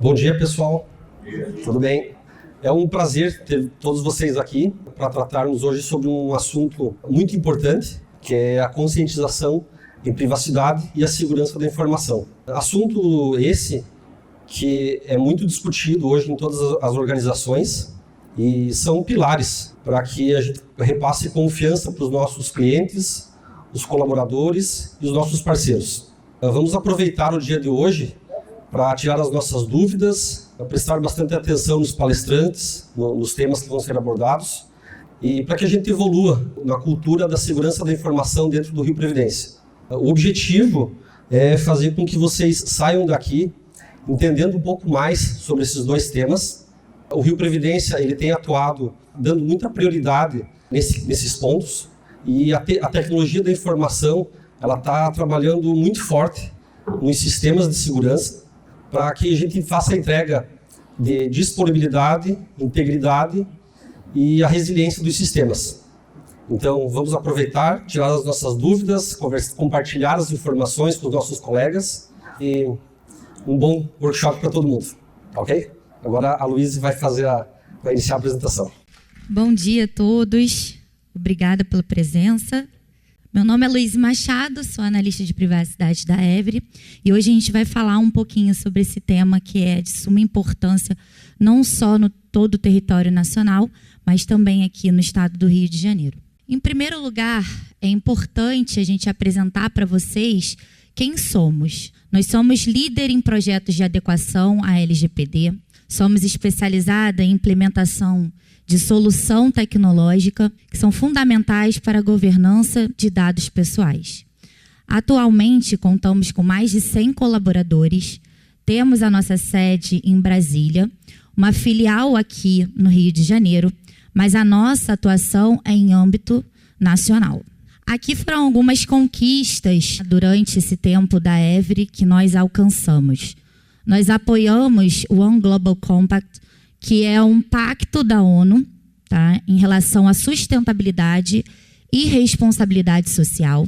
Bom dia, pessoal. Tudo bem? É um prazer ter todos vocês aqui para tratarmos hoje sobre um assunto muito importante, que é a conscientização em privacidade e a segurança da informação. Assunto esse que é muito discutido hoje em todas as organizações e são pilares para que a gente repasse confiança para os nossos clientes, os colaboradores e os nossos parceiros. Vamos aproveitar o dia de hoje para tirar as nossas dúvidas, prestar bastante atenção nos palestrantes, nos temas que vão ser abordados e para que a gente evolua na cultura da segurança da informação dentro do Rio Previdência. O objetivo é fazer com que vocês saiam daqui entendendo um pouco mais sobre esses dois temas. O Rio Previdência ele tem atuado dando muita prioridade nesses pontos e a tecnologia da informação ela está trabalhando muito forte nos sistemas de segurança para que a gente faça a entrega de disponibilidade, integridade e a resiliência dos sistemas. Então, vamos aproveitar, tirar as nossas dúvidas, compartilhar as informações com os nossos colegas e um bom workshop para todo mundo, ok? Agora a Luísa vai iniciar a apresentação. Bom dia a todos, obrigada pela presença. Meu nome é Luísa Machado, sou analista de privacidade da Evry e hoje a gente vai falar um pouquinho sobre esse tema que é de suma importância não só no todo o território nacional, mas também aqui no estado do Rio de Janeiro. Em primeiro lugar, é importante a gente apresentar para vocês quem somos. Nós somos líder em projetos de adequação à LGPD, somos especializada em implementação de solução tecnológica que são fundamentais para a governança de dados pessoais. Atualmente, contamos com mais de 100 colaboradores, temos a nossa sede em Brasília, uma filial aqui no Rio de Janeiro, mas a nossa atuação é em âmbito nacional. Aqui foram algumas conquistas durante esse tempo da Evry que nós alcançamos. Nós apoiamos o One Global Compact, que é um pacto da ONU, tá, em relação à sustentabilidade e responsabilidade social.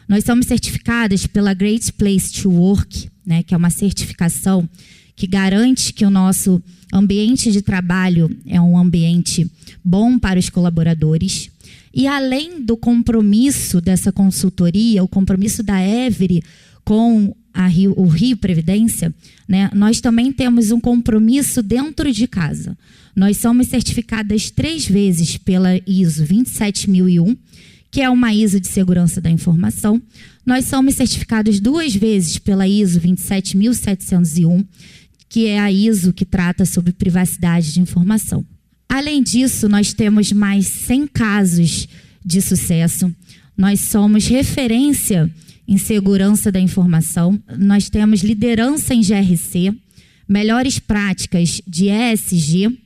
Nós somos certificadas pela Great Place to Work, né, que é uma certificação que garante que o nosso ambiente de trabalho é um ambiente bom para os colaboradores. E além do compromisso dessa consultoria, o compromisso da Evry com o Rio Previdência, né, nós também temos um compromisso dentro de casa. Nós somos certificadas 3 vezes pela ISO 27001, que é uma ISO de segurança da informação. Nós somos certificados 2 vezes pela ISO 27701, que é a ISO que trata sobre privacidade de informação. Além disso, nós temos mais 100 casos de sucesso. Nós somos referência em segurança da informação. Nós temos liderança em GRC, melhores práticas de ESG.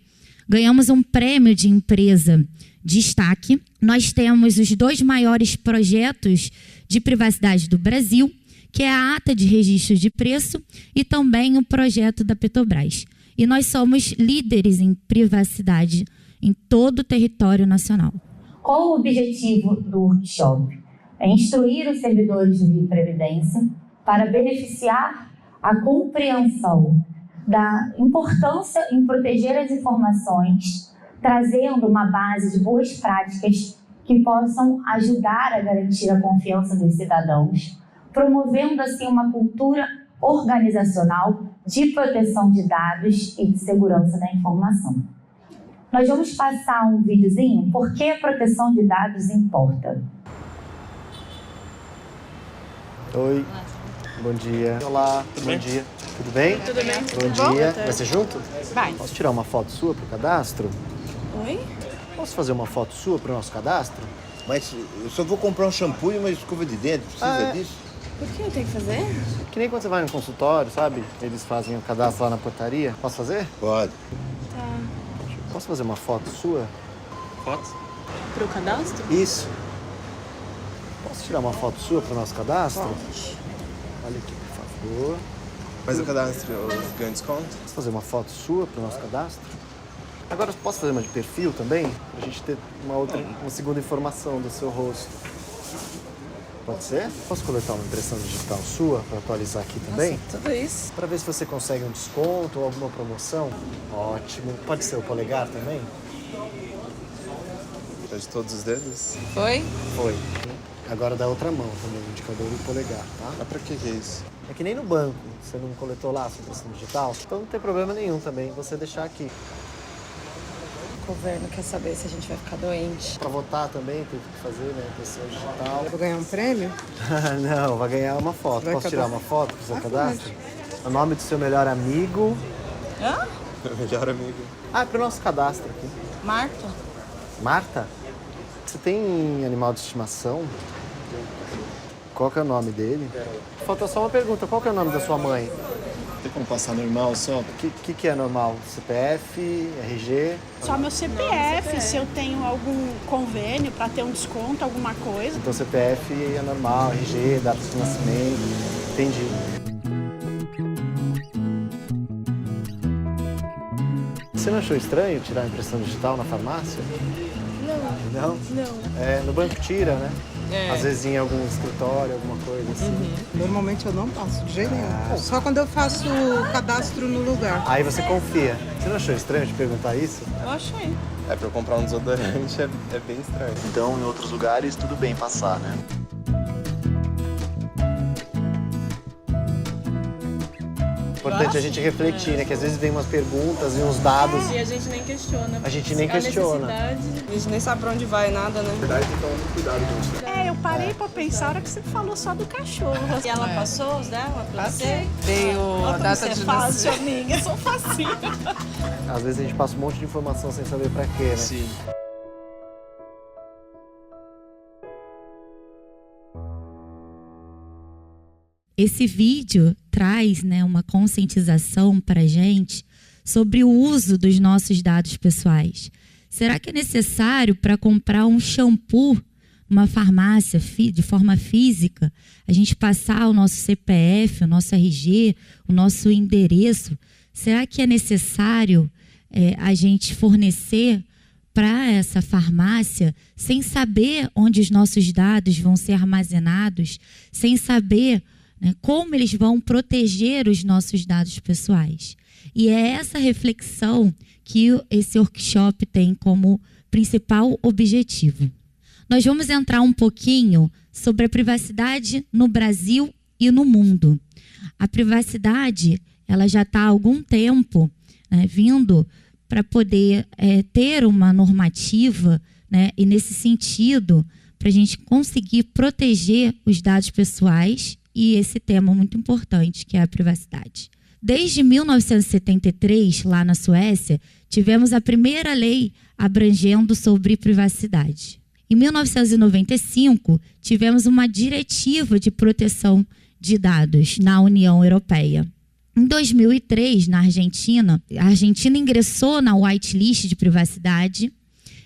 Ganhamos um prêmio de empresa destaque. Nós temos os 2 maiores projetos de privacidade do Brasil, que é a ata de registro de preço e também o projeto da Petrobras. E nós somos líderes em privacidade em todo o território nacional. Qual o objetivo do workshop? É instruir os servidores do Rio Previdência para beneficiar a compreensão da importância em proteger as informações, trazendo uma base de boas práticas que possam ajudar a garantir a confiança dos cidadãos, promovendo assim uma cultura organizacional de proteção de dados e de segurança da informação. Nós vamos passar um videozinho por que a proteção de dados importa. Oi, bom dia. Olá, bom dia. Tudo bem? Tudo bem. Bom dia. Vai ser junto? Vai. Posso tirar uma foto sua pro cadastro? Oi? Posso fazer uma foto sua pro nosso cadastro? Mas eu só vou comprar um shampoo e uma escova de dente, precisa disso? Por que eu tenho que fazer? Que nem quando você vai no consultório, sabe? Eles fazem o cadastro lá na portaria. Posso fazer? Pode. Tá. Posso fazer uma foto sua? Foto? Pro cadastro? Isso. Posso tirar uma foto sua pro nosso cadastro? Pode. Olha aqui, por favor. Mas o cadastro ganha desconto? Posso fazer uma foto sua pro nosso cadastro? Agora, posso fazer uma de perfil também? Pra gente ter uma segunda informação do seu rosto. Pode ser? Posso coletar uma impressão digital sua para atualizar aqui também? Nossa, tudo isso? Para ver se você consegue um desconto ou alguma promoção? Ótimo. Pode ser o polegar também? De todos os dedos? Foi? Foi. Agora da outra mão também, o indicador e o polegar, tá? Mas pra que é isso? É que nem no banco, você não coletou lá a sua impressão digital, então não tem problema nenhum também você deixar aqui. O governo quer saber se a gente vai ficar doente. Para votar também teve que fazer, né, impressão digital. Vou ganhar um prêmio? Não, vai ganhar uma foto. Vai Posso tirar cadastrar? uma foto pro seu cadastro? O nome do seu melhor amigo. Hã? Melhor amigo. Ah, é pro nosso cadastro aqui. Marta? Marta? Você tem animal de estimação? Qual que é o nome dele? Falta só uma pergunta. Qual que é o nome da sua mãe? Tem como passar normal só? O que é normal? CPF, RG? Só meu CPF, se eu tenho algum convênio para ter um desconto, alguma coisa. Então CPF é normal, RG, data de nascimento. Entendi. Você não achou estranho tirar a impressão digital na farmácia? Não? Não. É, no banco tira, né? É. Às vezes em algum escritório, alguma coisa assim. Normalmente eu não passo de jeito nenhum. Só quando eu faço o cadastro no lugar. Aí você confia. Você não achou estranho de perguntar isso? Eu achei. É, pra eu comprar um desodorante é bem estranho. Então, em outros lugares, tudo bem passar, né? Importante a gente refletir, né? Que às vezes vem umas perguntas e uns dados. E a gente nem questiona. A gente nem questiona. Necessidade. A gente nem sabe pra onde vai, nada, né? Na verdade, tem que tomar muito cuidado com isso. Eu parei para pensar a hora que você falou só do cachorro. E ela passou os dela pra você? Dei Olha a como data você é de fácil, nascimento. amiga. Sou facinho. Às vezes a gente passa um monte de informação sem saber pra quê, né? Sim. Esse vídeo traz, né, uma conscientização para a gente sobre o uso dos nossos dados pessoais. Será que é necessário, para comprar um shampoo numa farmácia de forma física, a gente passar o nosso CPF, o nosso RG, o nosso endereço? Será que é necessário a gente fornecer para essa farmácia sem saber onde os nossos dados vão ser armazenados, sem saber, né, como eles vão proteger os nossos dados pessoais? E é essa reflexão que esse workshop tem como principal objetivo. Nós vamos entrar um pouquinho sobre a privacidade no Brasil e no mundo. A privacidade, ela já está há algum tempo, né, vindo para poder ter uma normativa, né, e nesse sentido, para a gente conseguir proteger os dados pessoais e esse tema muito importante, que é a privacidade. Desde 1973, lá na Suécia, tivemos a primeira lei abrangendo sobre privacidade. Em 1995, tivemos uma diretiva de proteção de dados na União Europeia. Em 2003, na Argentina, a Argentina ingressou na whitelist de privacidade.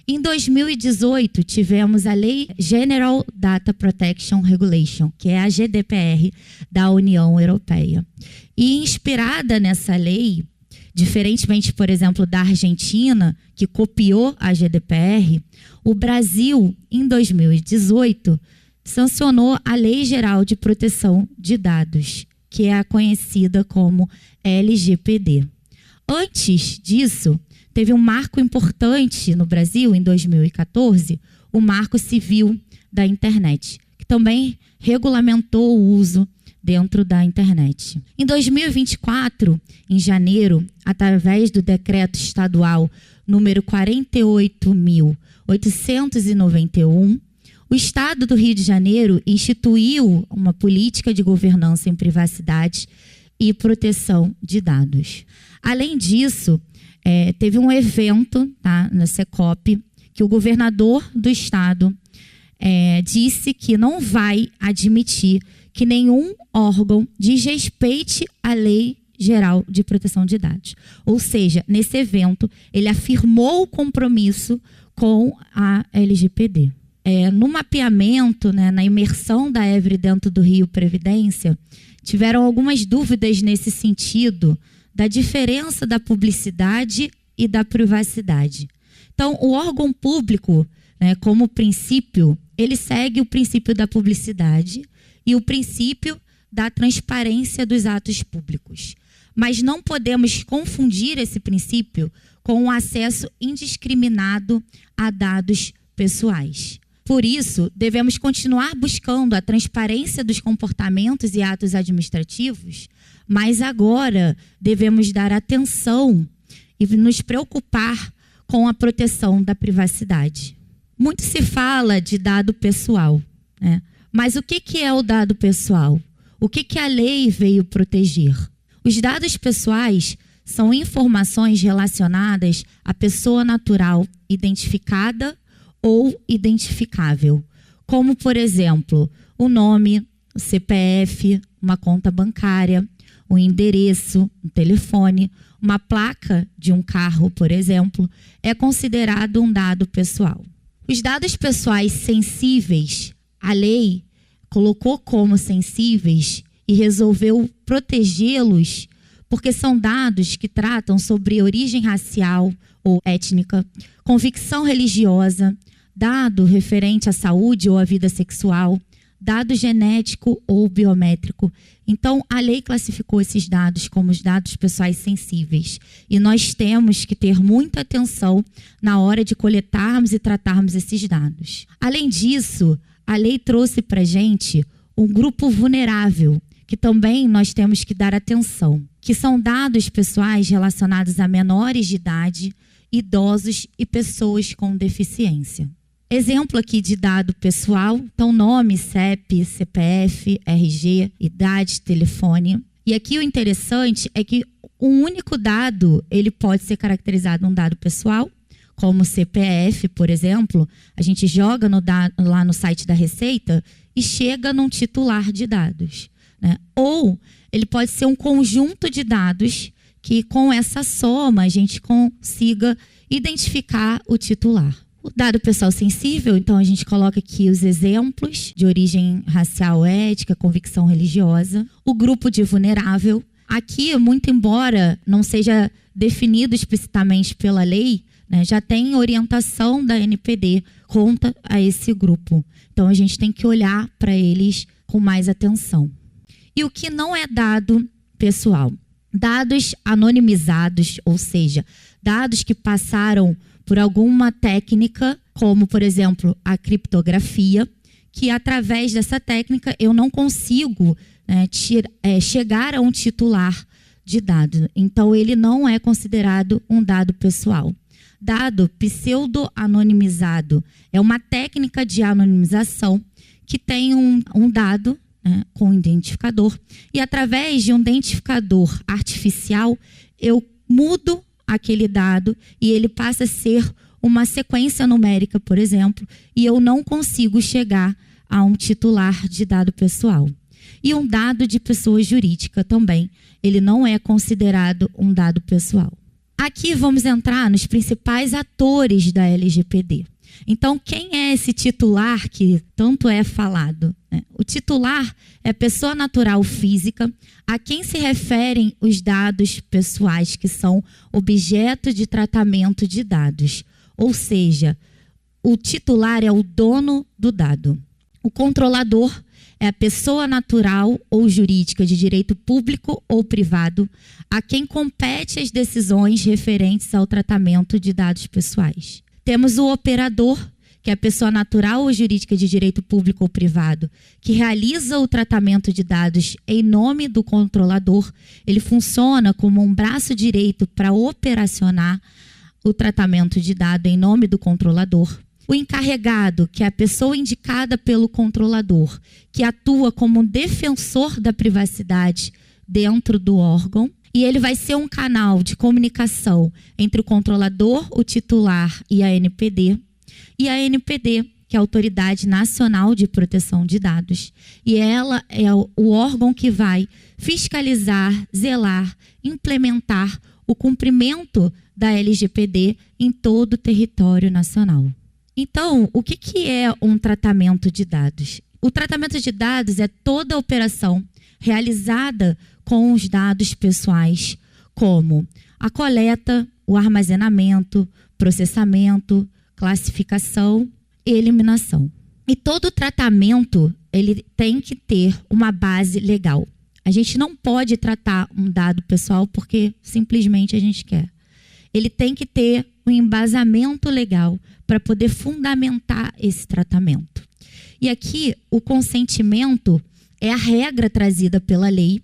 Em 2018, tivemos a Lei General Data Protection Regulation, que é a GDPR da União Europeia. E inspirada nessa lei, diferentemente, por exemplo, da Argentina, que copiou a GDPR, o Brasil, em 2018, sancionou a Lei Geral de Proteção de Dados, que é a conhecida como LGPD. Antes disso, teve um marco importante no Brasil, em 2014, o Marco Civil da Internet, que também regulamentou o uso dentro da internet. Em 2024, em janeiro, através do Decreto Estadual número 48.891, o Estado do Rio de Janeiro instituiu uma política de governança em privacidade e proteção de dados. Além disso, teve um evento, tá, na Secop, que o governador do estado disse que não vai admitir que nenhum órgão desrespeite a Lei Geral de Proteção de Dados. Ou seja, nesse evento, ele afirmou o compromisso com a LGPD. No mapeamento, né, na imersão da Évore dentro do Rio Previdência, tiveram algumas dúvidas nesse sentido da diferença da publicidade e da privacidade. Então, o órgão público né, como princípio, ele segue o princípio da publicidade e o princípio da transparência dos atos públicos. Mas não podemos confundir esse princípio com o acesso indiscriminado a dados pessoais. Por isso, devemos continuar buscando a transparência dos comportamentos e atos administrativos, mas agora devemos dar atenção e nos preocupar com a proteção da privacidade. Muito se fala de dado pessoal, né? Mas o que é o dado pessoal? O que a lei veio proteger? Os dados pessoais são informações relacionadas à pessoa natural identificada ou identificável, como, por exemplo, o nome, o CPF, uma conta bancária, o endereço, um telefone, uma placa de um carro, por exemplo, é considerado um dado pessoal. Os dados pessoais sensíveis, a lei colocou como sensíveis e resolveu protegê-los porque são dados que tratam sobre origem racial ou étnica, convicção religiosa, dado referente à saúde ou à vida sexual, dado genético ou biométrico. Então, a lei classificou esses dados como os dados pessoais sensíveis. E nós temos que ter muita atenção na hora de coletarmos e tratarmos esses dados. Além disso, a lei trouxe para a gente um grupo vulnerável, que também nós temos que dar atenção, que são dados pessoais relacionados a menores de idade, idosos e pessoas com deficiência. Exemplo aqui de dado pessoal, então nome, CEP, CPF, RG, idade, telefone. E aqui o interessante é que um único dado, ele pode ser caracterizado um dado pessoal, como CPF, por exemplo, a gente joga lá no site da Receita e chega num titular de dados, né? Ou ele pode ser um conjunto de dados que com essa soma a gente consiga identificar o titular. O dado pessoal sensível, então a gente coloca aqui os exemplos de origem racial, ética, convicção religiosa. O grupo de vulnerável. Aqui, muito embora não seja definido explicitamente pela lei, né, já tem orientação da NPD conta a esse grupo. Então a gente tem que olhar para eles com mais atenção. E o que não é dado pessoal? Dados anonimizados, ou seja, dados que passaram por alguma técnica, como, por exemplo, a criptografia, que através dessa técnica eu não consigo chegar a um titular de dado. Então, ele não é considerado um dado pessoal. Dado pseudo-anonimizado é uma técnica de anonimização que tem um dado, né, com um identificador, e através de um identificador artificial, eu mudo aquele dado e ele passa a ser uma sequência numérica, por exemplo, e eu não consigo chegar a um titular de dado pessoal. E um dado de pessoa jurídica também, ele não é considerado um dado pessoal. Aqui vamos entrar nos principais atores da LGPD. Então, quem é esse titular que tanto é falado? O titular é pessoa natural física a quem se referem os dados pessoais que são objeto de tratamento de dados. Ou seja, o titular é o dono do dado. O controlador é a pessoa natural ou jurídica de direito público ou privado a quem compete as decisões referentes ao tratamento de dados pessoais. Temos o operador, que é a pessoa natural ou jurídica de direito público ou privado, que realiza o tratamento de dados em nome do controlador. Ele funciona como um braço direito para operacionar o tratamento de dados em nome do controlador. O encarregado, que é a pessoa indicada pelo controlador, que atua como um defensor da privacidade dentro do órgão. E ele vai ser um canal de comunicação entre o controlador, o titular e a NPD. E a NPD, que é a Autoridade Nacional de Proteção de Dados. E ela é o órgão que vai fiscalizar, zelar, implementar o cumprimento da LGPD em todo o território nacional. Então, o que é um tratamento de dados? O tratamento de dados é toda a operação realizada com os dados pessoais, como a coleta, o armazenamento, processamento, classificação e eliminação. E todo tratamento, ele tem que ter uma base legal. A gente não pode tratar um dado pessoal porque simplesmente a gente quer. Ele tem que ter um embasamento legal para poder fundamentar esse tratamento. E aqui, o consentimento é a regra trazida pela lei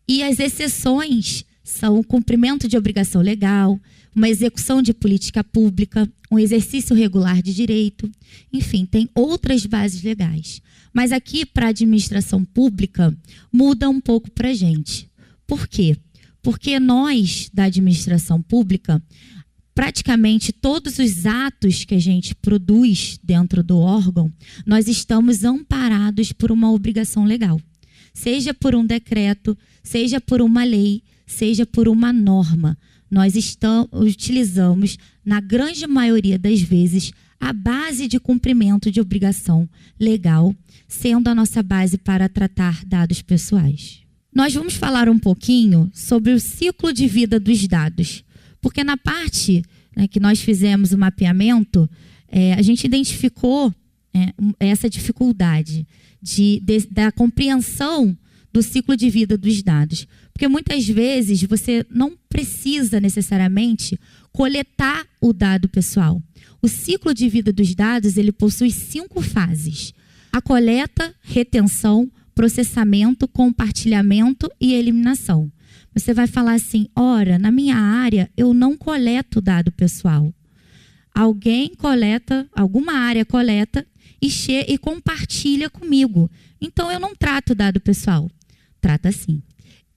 e as exceções são o cumprimento de obrigação legal, uma execução de política pública, um exercício regular de direito, enfim, tem outras bases legais. Mas aqui, para a administração pública, muda um pouco para a gente. Por quê? Porque nós, da administração pública, praticamente todos os atos que a gente produz dentro do órgão, nós estamos amparados por uma obrigação legal. Seja por um decreto, seja por uma lei, seja por uma norma. Nós utilizamos, na grande maioria das vezes, a base de cumprimento de obrigação legal, sendo a nossa base para tratar dados pessoais. Nós vamos falar um pouquinho sobre o ciclo de vida dos dados, porque na parte que nós fizemos o mapeamento, a gente identificou essa dificuldade da compreensão do ciclo de vida dos dados. Porque muitas vezes você não precisa necessariamente coletar o dado pessoal. O ciclo de vida dos dados, ele possui 5 fases: a coleta, retenção, processamento, compartilhamento e eliminação. Você vai falar assim: ora, na minha área eu não coleto dado pessoal. Alguém coleta, alguma área coleta e compartilha comigo. Então eu não trato dado pessoal. Trata sim.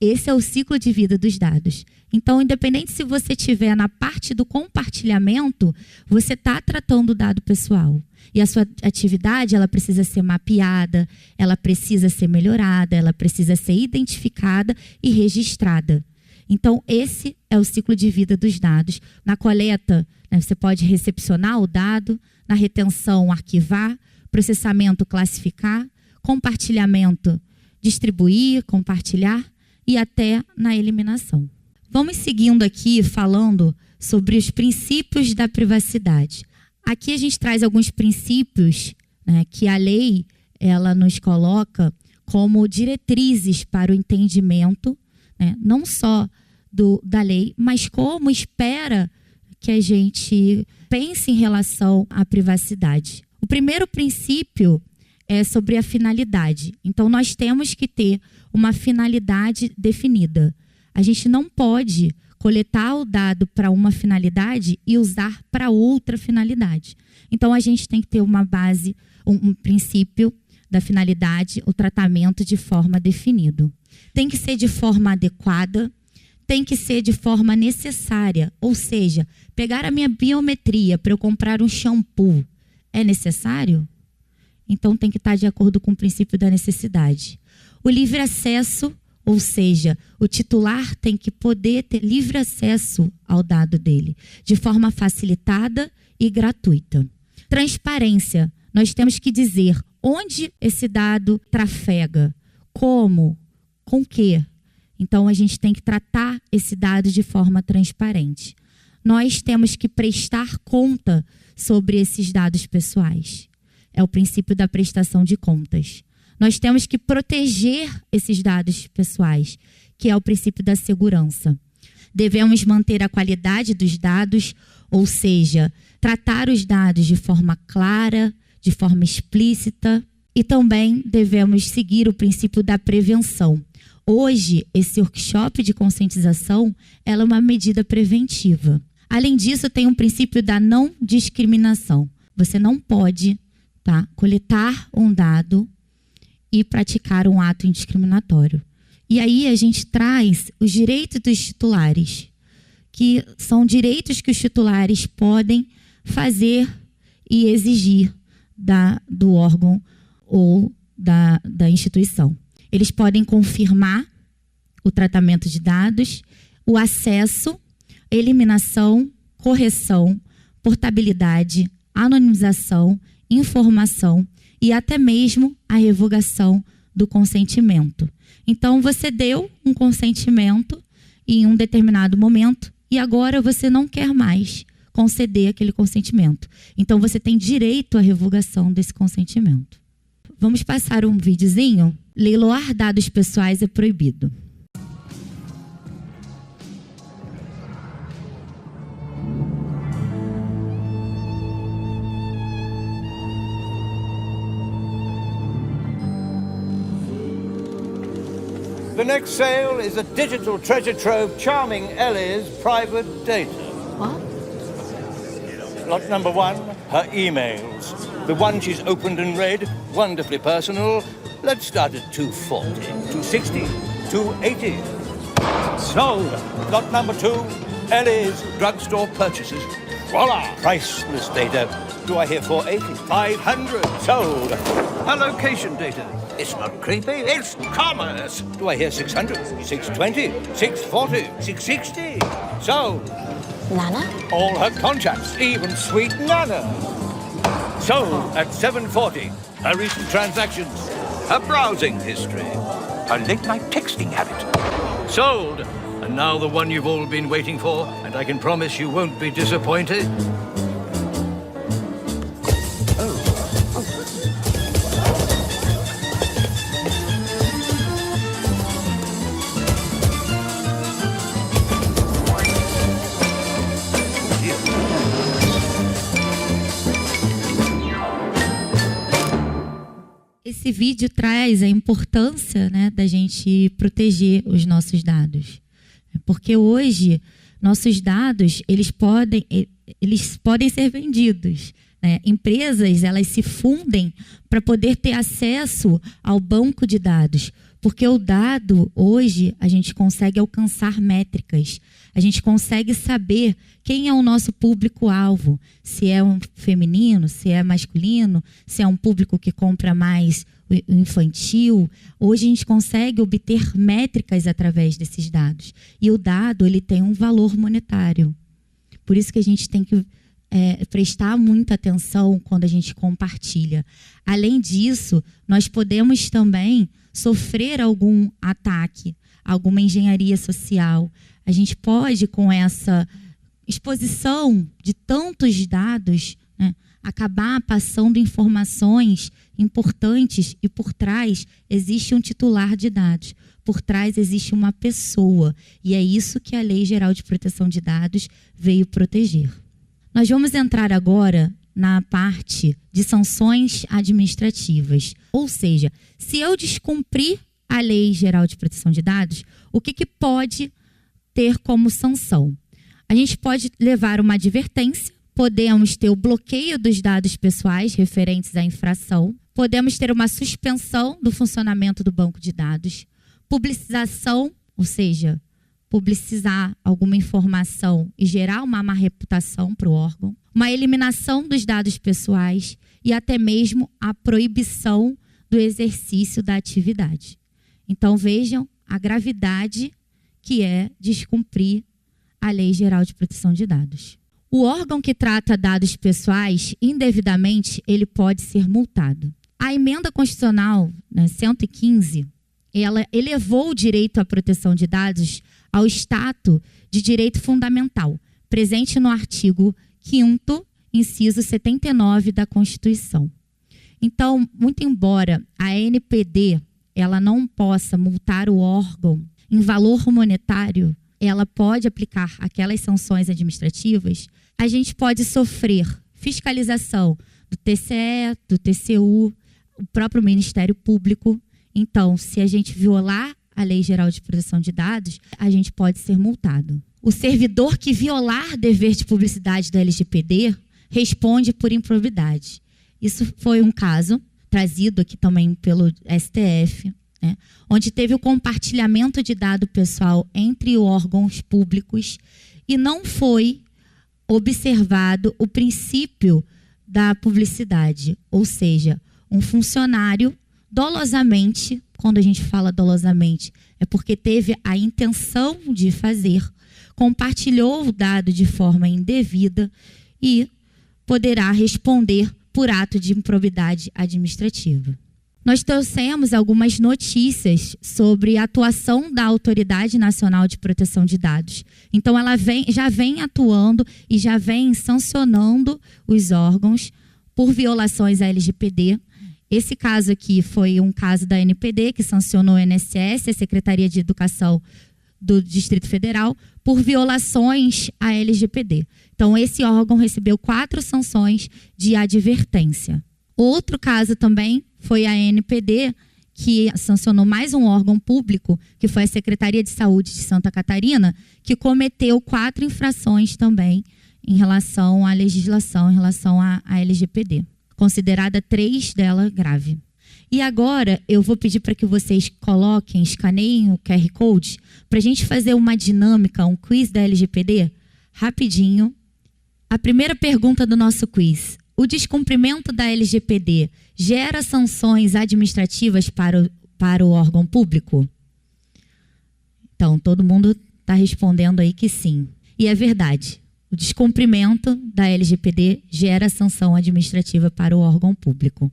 Esse é o ciclo de vida dos dados. Então, independente se você estiver na parte do compartilhamento, você está tratando o dado pessoal. E a sua atividade, ela precisa ser mapeada, ela precisa ser melhorada, ela precisa ser identificada e registrada. Então, esse é o ciclo de vida dos dados. Na coleta, você pode recepcionar o dado, na retenção, arquivar, processamento, classificar, compartilhamento, distribuir, compartilhar, e até na eliminação. Vamos seguindo aqui falando sobre os princípios da privacidade. Aqui a gente traz alguns princípios que a lei ela nos coloca como diretrizes para o entendimento, não só da lei, mas como espera que a gente pense em relação à privacidade. O primeiro princípio é sobre a finalidade. Então, nós temos que ter uma finalidade definida. A gente não pode coletar o dado para uma finalidade e usar para outra finalidade. Então, a gente tem que ter uma base, um princípio da finalidade, o tratamento de forma definido. Tem que ser de forma adequada, tem que ser de forma necessária. Ou seja, pegar a minha biometria para eu comprar um shampoo é necessário? Então, tem que estar de acordo com o princípio da necessidade. O livre acesso, ou seja, o titular tem que poder ter livre acesso ao dado dele, de forma facilitada e gratuita. Transparência. Nós temos que dizer onde esse dado trafega, como, com que. Então, a gente tem que tratar esse dado de forma transparente. Nós temos que prestar conta sobre esses dados pessoais. É o princípio da prestação de contas. Nós temos que proteger esses dados pessoais, que é o princípio da segurança. Devemos manter a qualidade dos dados, ou seja, tratar os dados de forma clara, de forma explícita, e também devemos seguir o princípio da prevenção. Hoje, esse workshop de conscientização ela é uma medida preventiva. Além disso, tem um princípio da não discriminação. Você não pode coletar um dado e praticar um ato indiscriminatório. E aí a gente traz os direitos dos titulares, que são direitos que os titulares podem fazer e exigir do órgão ou da instituição. Eles podem confirmar o tratamento de dados, o acesso, eliminação, correção, portabilidade, anonimização, informação e até mesmo a revogação do consentimento. Então, você deu um consentimento em um determinado momento e agora você não quer mais conceder aquele consentimento. Então, você tem direito à revogação desse consentimento. Vamos passar um videozinho. Leiloar dados pessoais é proibido. The next sale is a digital treasure trove charming Ellie's private data. What? Lot number 1, her emails. The one she's opened and read, wonderfully personal. Let's start at 240, 260, 280. Sold. Lot number 2, Ellie's drugstore purchases. Voila! Priceless data. Do I hear 480? 500. Sold. Her location data. It's not creepy, it's commerce. Do I hear 600? 620? 640? 660? Sold. Nana? All her contacts, even sweet Nana. Sold at 740. Her recent transactions. Her browsing history. Her late-night texting habit. Sold. And now the one you've all been waiting for, and I can promise you won't be disappointed. Esse vídeo traz a importância, né, da gente proteger os nossos dados. Porque hoje, nossos dados, eles podem ser vendidos. Né? Empresas, elas se fundem para poder ter acesso ao banco de dados. Porque o dado, hoje, a gente consegue alcançar métricas. A gente consegue saber quem é o nosso público-alvo. Se é um feminino, se é masculino, se é um público que compra mais infantil. Hoje a gente consegue obter métricas através desses dados. E o dado, ele tem um valor monetário. Por isso que a gente tem que prestar muita atenção quando a gente compartilha. Além disso, nós podemos também sofrer algum ataque, alguma engenharia social. A gente pode, com essa exposição de tantos dados, né, acabar passando informações importantes e por trás existe um titular de dados. Por trás existe uma pessoa. E é isso que a Lei Geral de Proteção de Dados veio proteger. Nós vamos entrar agora na parte de sanções administrativas. Ou seja, se eu descumprir a Lei Geral de Proteção de Dados, o que pode ter como sanção? A gente pode levar uma advertência, podemos ter o bloqueio dos dados pessoais referentes à infração, podemos ter uma suspensão do funcionamento do banco de dados, publicização, ou seja, publicizar alguma informação e gerar uma má reputação para o órgão, uma eliminação dos dados pessoais e até mesmo a proibição do exercício da atividade. Então, vejam a gravidade que é descumprir a Lei Geral de Proteção de Dados. O órgão que trata dados pessoais indevidamente, ele pode ser multado. A emenda constitucional, né, 115, ela elevou o direito à proteção de dados ao status de direito fundamental, presente no artigo 5º, inciso 79 da Constituição. Então, muito embora a ANPD ela não possa multar o órgão em valor monetário, ela pode aplicar aquelas sanções administrativas, a gente pode sofrer fiscalização do TCE, do TCU, o próprio Ministério Público. Então, se a gente violar a Lei Geral de Proteção de Dados, a gente pode ser multado. O servidor que violar dever de publicidade da LGPD responde por improbidade. Isso foi um caso trazido aqui também pelo STF, né, onde teve o compartilhamento de dado pessoal entre órgãos públicos e não foi observado o princípio da publicidade, ou seja, um funcionário dolosamente, quando a gente fala dolosamente, é porque teve a intenção de fazer, compartilhou o dado de forma indevida e poderá responder por ato de improbidade administrativa. nós trouxemos algumas notícias sobre a atuação da Autoridade Nacional de Proteção de Dados. Então, ela já vem atuando e já vem sancionando os órgãos por violações à LGPD. Esse caso aqui foi um caso da NPD, que sancionou o INSS, a Secretaria de Educação do Distrito Federal, por violações à LGPD. Então, esse órgão recebeu 4 sanções de advertência. Outro caso também foi a NPD, que sancionou mais um órgão público, que foi a Secretaria de Saúde de Santa Catarina, que cometeu 4 infrações também em relação à legislação, em relação à LGPD. Considerada 3 delas grave. E agora eu vou pedir para que vocês escaneiem o QR Code, para a gente fazer uma dinâmica, um quiz da LGPD, rapidinho. A primeira pergunta do nosso quiz: o descumprimento da LGPD gera sanções administrativas para o órgão público? Então, todo mundo está respondendo aí que sim. E é verdade. O descumprimento da LGPD gera sanção administrativa para o órgão público,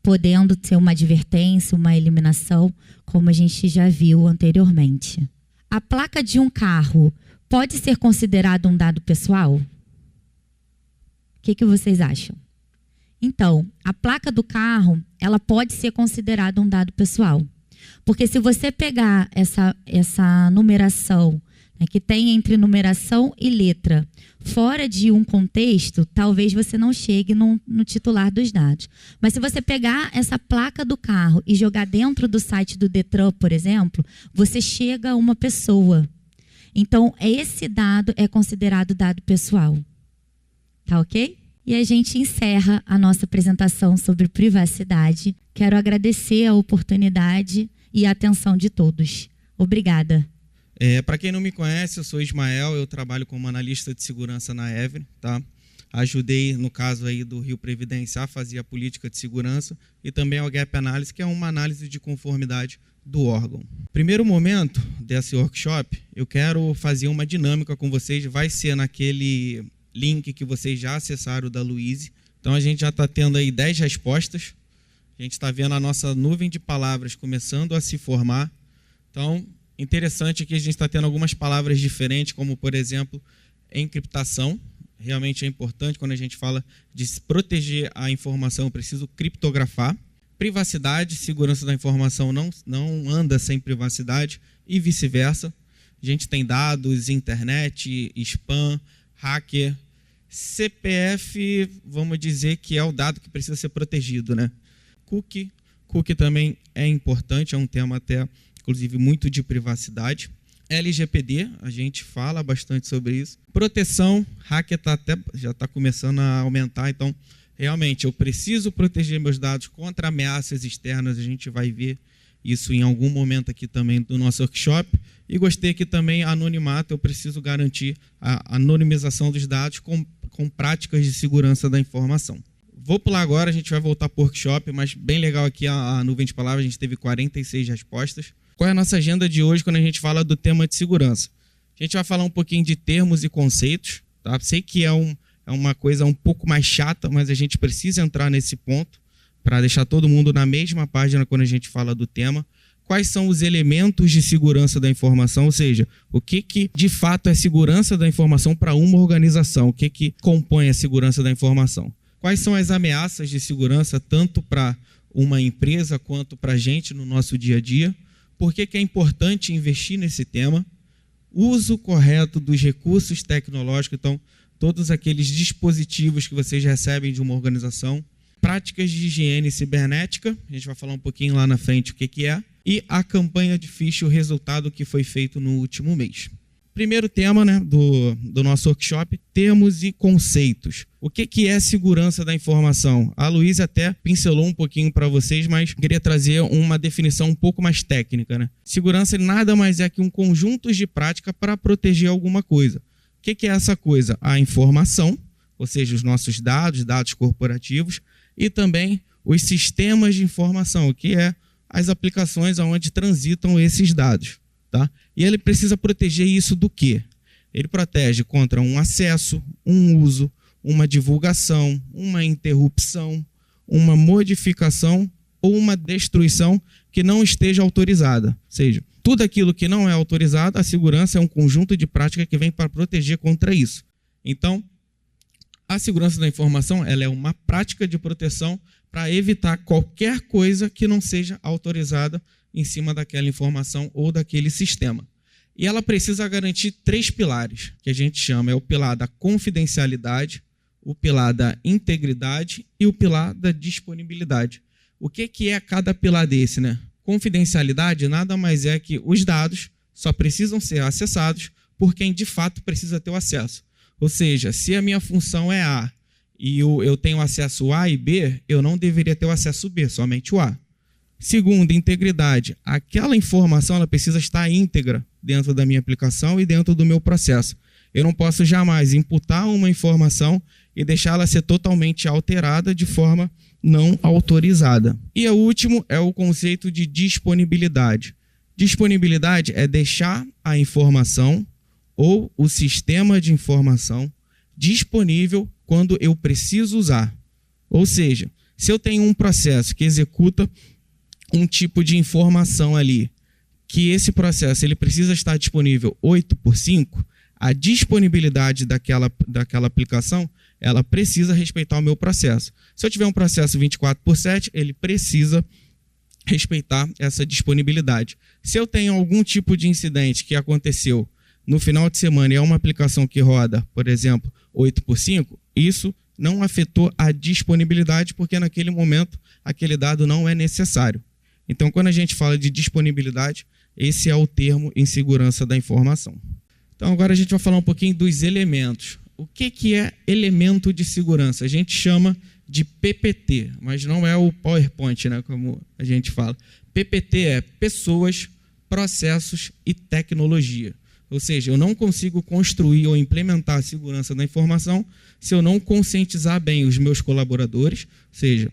podendo ser uma advertência, uma eliminação, como a gente já viu anteriormente. A placa de um carro pode ser considerada um dado pessoal? O que vocês acham? Então, a placa do carro, ela pode ser considerada um dado pessoal. Porque se você pegar essa numeração, né, que tem entre numeração e letra, fora de um contexto, talvez você não chegue no titular dos dados. Mas se você pegar essa placa do carro e jogar dentro do site do Detran, por exemplo, você chega a uma pessoa. Então, esse dado é considerado dado pessoal. Tá ok? E a gente encerra a nossa apresentação sobre privacidade. Quero agradecer a oportunidade e a atenção de todos. Obrigada. Para quem não me conhece, eu sou Ismael, eu trabalho como analista de segurança na Evry, tá? Ajudei, no caso aí do Rio Previdência, a fazer a política de segurança e também a Gap Analysis, que é uma análise de conformidade do órgão. Primeiro momento desse workshop, eu quero fazer uma dinâmica com vocês, vai ser naquele link que vocês já acessaram da Luíse. Então, a gente já está tendo aí 10 respostas. A gente está vendo a nossa nuvem de palavras começando a se formar. Então, interessante que a gente está tendo algumas palavras diferentes, como, por exemplo, encriptação. Realmente é importante quando a gente fala de proteger a informação, eu preciso criptografar. Privacidade, segurança da informação não anda sem privacidade e vice-versa. A gente tem dados, internet, spam, hacker, CPF, vamos dizer que é o dado que precisa ser protegido, né? Cookie também é importante, é um tema até, inclusive, muito de privacidade. LGPD, a gente fala bastante sobre isso. Proteção, hacker já está começando a aumentar, então, realmente, eu preciso proteger meus dados contra ameaças externas, a gente vai ver isso em algum momento aqui também do nosso workshop. E gostei que também anonimato, eu preciso garantir a anonimização dos dados com práticas de segurança da informação. Vou pular agora, a gente vai voltar para o workshop, mas bem legal aqui a nuvem de palavras, a gente teve 46 respostas. Qual é a nossa agenda de hoje quando a gente fala do tema de segurança? A gente vai falar um pouquinho de termos e conceitos, tá? Sei que é uma coisa um pouco mais chata, mas a gente precisa entrar nesse ponto para deixar todo mundo na mesma página quando a gente fala do tema. Quais são os elementos de segurança da informação, ou seja, o que de fato é segurança da informação para uma organização, o que compõe a segurança da informação. Quais são as ameaças de segurança tanto para uma empresa quanto para a gente no nosso dia a dia, por que é importante investir nesse tema, uso correto dos recursos tecnológicos, então todos aqueles dispositivos que vocês recebem de uma organização, práticas de higiene cibernética, a gente vai falar um pouquinho lá na frente o que é, e a campanha de phishing, o resultado que foi feito no último mês. Primeiro tema, né, do nosso workshop, termos e conceitos. O que é segurança da informação? A Luísa até pincelou um pouquinho para vocês, mas queria trazer uma definição um pouco mais técnica, né? Segurança nada mais é que um conjunto de prática para proteger alguma coisa. O que é essa coisa? A informação, ou seja, os nossos dados corporativos, e também os sistemas de informação, que é as aplicações onde transitam esses dados. Tá? E ele precisa proteger isso do quê? Ele protege contra um acesso, um uso, uma divulgação, uma interrupção, uma modificação ou uma destruição que não esteja autorizada. Ou seja, tudo aquilo que não é autorizado, a segurança é um conjunto de práticas que vem para proteger contra isso. Então, a segurança da informação ela é uma prática de proteção para evitar qualquer coisa que não seja autorizada em cima daquela informação ou daquele sistema. E ela precisa garantir 3 pilares, que a gente chama, é o pilar da confidencialidade, o pilar da integridade e o pilar da disponibilidade. O que é cada pilar desse, né? Confidencialidade nada mais é que os dados só precisam ser acessados por quem de fato precisa ter o acesso. Ou seja, se a minha função é A e eu tenho acesso A e B, eu não deveria ter o acesso B, somente o A. Segundo, integridade. Aquela informação ela precisa estar íntegra dentro da minha aplicação e dentro do meu processo. Eu não posso jamais imputar uma informação e deixá-la ser totalmente alterada de forma não autorizada. E o último é o conceito de disponibilidade. Disponibilidade é deixar a informação ou o sistema de informação disponível quando eu preciso usar. Ou seja, se eu tenho um processo que executa um tipo de informação ali, que esse processo ele precisa estar disponível 8/5, a disponibilidade daquela aplicação, ela precisa respeitar o meu processo. Se eu tiver um processo 24/7, ele precisa respeitar essa disponibilidade. Se eu tenho algum tipo de incidente que aconteceu no final de semana e é uma aplicação que roda, por exemplo, 8/5, isso não afetou a disponibilidade porque naquele momento aquele dado não é necessário. Então, quando a gente fala de disponibilidade, esse é o termo em segurança da informação. Então, agora a gente vai falar um pouquinho dos elementos. O que é elemento de segurança? A gente chama de PPT, mas não é o PowerPoint, né, como a gente fala. PPT é pessoas, processos e tecnologia. Ou seja, eu não consigo construir ou implementar a segurança da informação se eu não conscientizar bem os meus colaboradores, ou seja,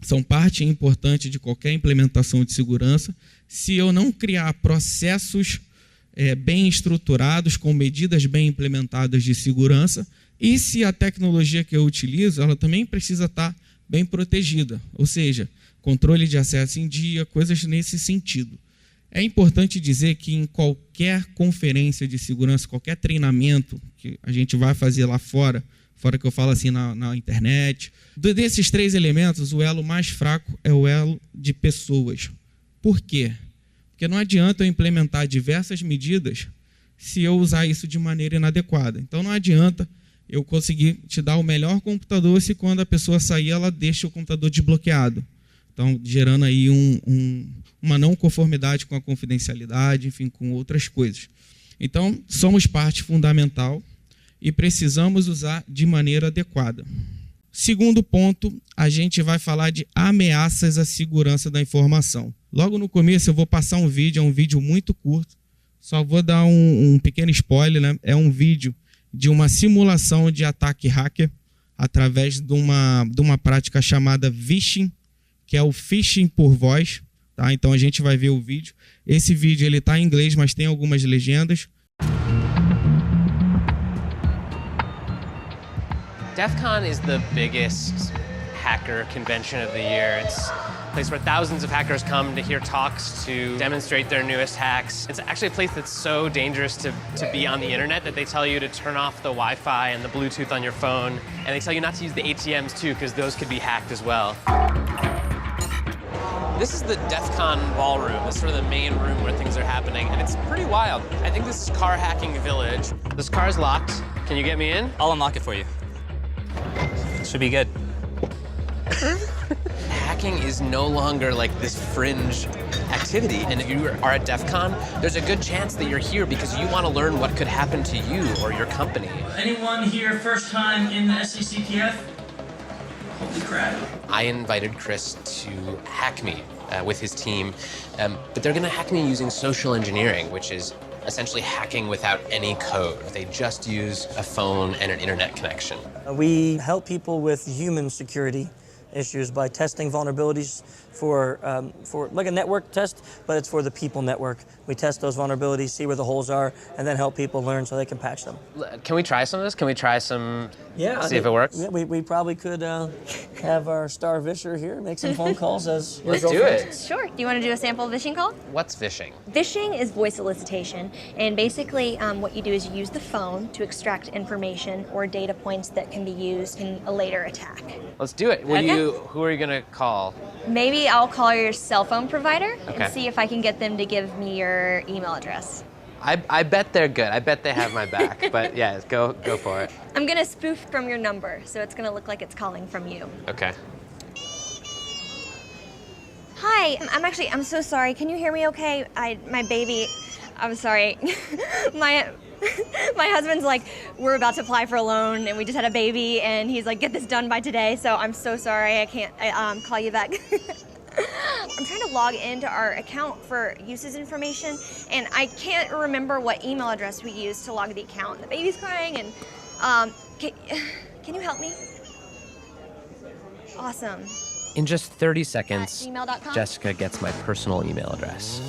são parte importante de qualquer implementação de segurança. Se eu não criar processos bem estruturados, com medidas bem implementadas de segurança, e se a tecnologia que eu utilizo, ela também precisa estar bem protegida, ou seja, controle de acesso em dia, coisas nesse sentido. É importante dizer que em qualquer conferência de segurança, qualquer treinamento que a gente vai fazer lá fora que eu falo assim na internet, desses 3 elementos, o elo mais fraco é o elo de pessoas. Por quê? Porque não adianta eu implementar diversas medidas se eu usar isso de maneira inadequada. Então não adianta eu conseguir te dar o melhor computador se quando a pessoa sair ela deixa o computador desbloqueado. Então gerando aí uma não conformidade com a confidencialidade, enfim, com outras coisas. Então somos parte fundamental e precisamos usar de maneira adequada. Segundo ponto, a gente vai falar de ameaças à segurança da informação. Logo no começo eu vou passar um vídeo, é um vídeo muito curto, só vou dar um pequeno spoiler, né? É um vídeo de uma simulação de ataque hacker através de uma prática chamada phishing, que é o phishing por voz. Tá? Então a gente vai ver o vídeo. Esse vídeo ele está em inglês, mas tem algumas legendas. DEF CON is the biggest hacker convention of the year. It's a place where thousands of hackers come to hear talks, to demonstrate their newest hacks. It's actually a place that's so dangerous to be on the internet that they tell you to turn off the Wi-Fi and the Bluetooth on your phone. And they tell you not to use the ATMs too, because those could be hacked as well. This is the DEF CON ballroom. This is sort of the main room where things are happening, and it's pretty wild. I think this is Car Hacking Village. This car is locked. Can you get me in? I'll unlock it for you. Should be good. Hacking is no longer like this fringe activity, and if you are at DEF CON, there's a good chance that you're here because you want to learn what could happen to you or your company. Anyone here first time in the SCCTF? Holy crap. I invited Chris to hack me with his team, but they're going to hack me using social engineering, which is essentially hacking without any code. They just use a phone and an internet connection. We help people with human security issues by testing vulnerabilities for like a network test, but it's for the people network. We test those vulnerabilities, see where the holes are, and then help people learn so they can patch them. Can we try some of this? Can we try some? Yeah. See if it works. Yeah, we probably could have our star visher here make some phone calls as. Let's do it. Sure. Do you want to do a sample vishing call? What's vishing? Vishing is voice elicitation, and basically what you do is you use the phone to extract information or data points that can be used in a later attack. Let's do it. Who are you gonna call? Maybe I'll call your cell phone provider Okay. and see if I can get them to give me your email address. I bet they're good. I bet they have my back. But yeah, go for it. I'm gonna spoof from your number, so it's gonna look like it's calling from you. Okay. Hi, I'm so sorry. Can you hear me okay? My baby, I'm sorry. My husband's like, we're about to apply for a loan and we just had a baby and he's like, get this done by today. So I'm so sorry, I can't call you back. I'm trying to log into our account for uses information and I can't remember what email address we used to log the account. The baby's crying and can you help me? Awesome. In just 30 seconds, gmail.com? Jessica gets my personal email address.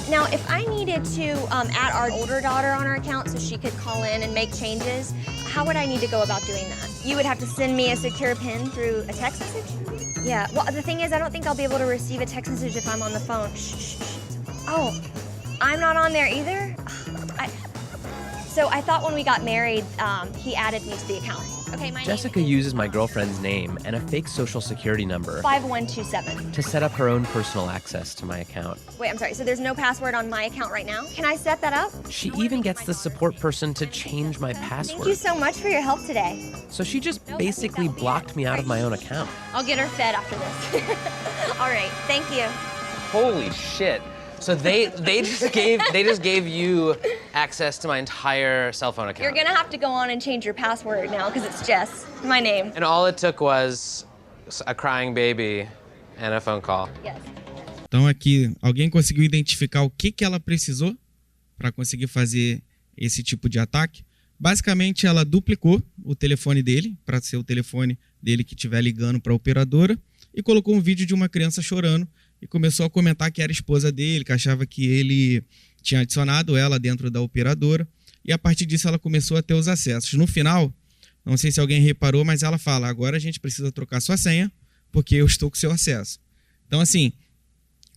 Now, if I needed to add our older daughter on our account so she could call in and make changes, how would I need to go about doing that? You would have to send me a secure PIN through a text message? Yeah, well, the thing is, I don't think I'll be able to receive a text message if I'm on the phone. Shh. Oh, I'm not on there either? So I thought when we got married, he added me to the account. Okay, my Jessica uses my girlfriend's name and a fake social security number 5127. to set up her own personal access to my account. Wait, I'm sorry, so there's no password on my account right now? Can I set that up? She even gets the support person to change my password. Thank you so much for your help today. So she just basically blocked me out of my own account. I'll get her fed after this. All right, thank you. Holy shit. So they just gave you access to my entire cell phone account. You're gonna have to go on and change your password now because it's Jess, my name. And all it took was a crying baby and a phone call. Yes. Então aqui, alguém conseguiu identificar o que ela precisou para conseguir fazer esse tipo de ataque? Basicamente, ela duplicou o telefone dele, para ser o telefone dele que estiver ligando para a operadora, e colocou um vídeo de uma criança chorando e começou a comentar que era esposa dele, que achava que ele tinha adicionado ela dentro da operadora, e a partir disso ela começou a ter os acessos. No final, não sei se alguém reparou, mas ela fala, agora a gente precisa trocar sua senha, porque eu estou com seu acesso. Então, assim,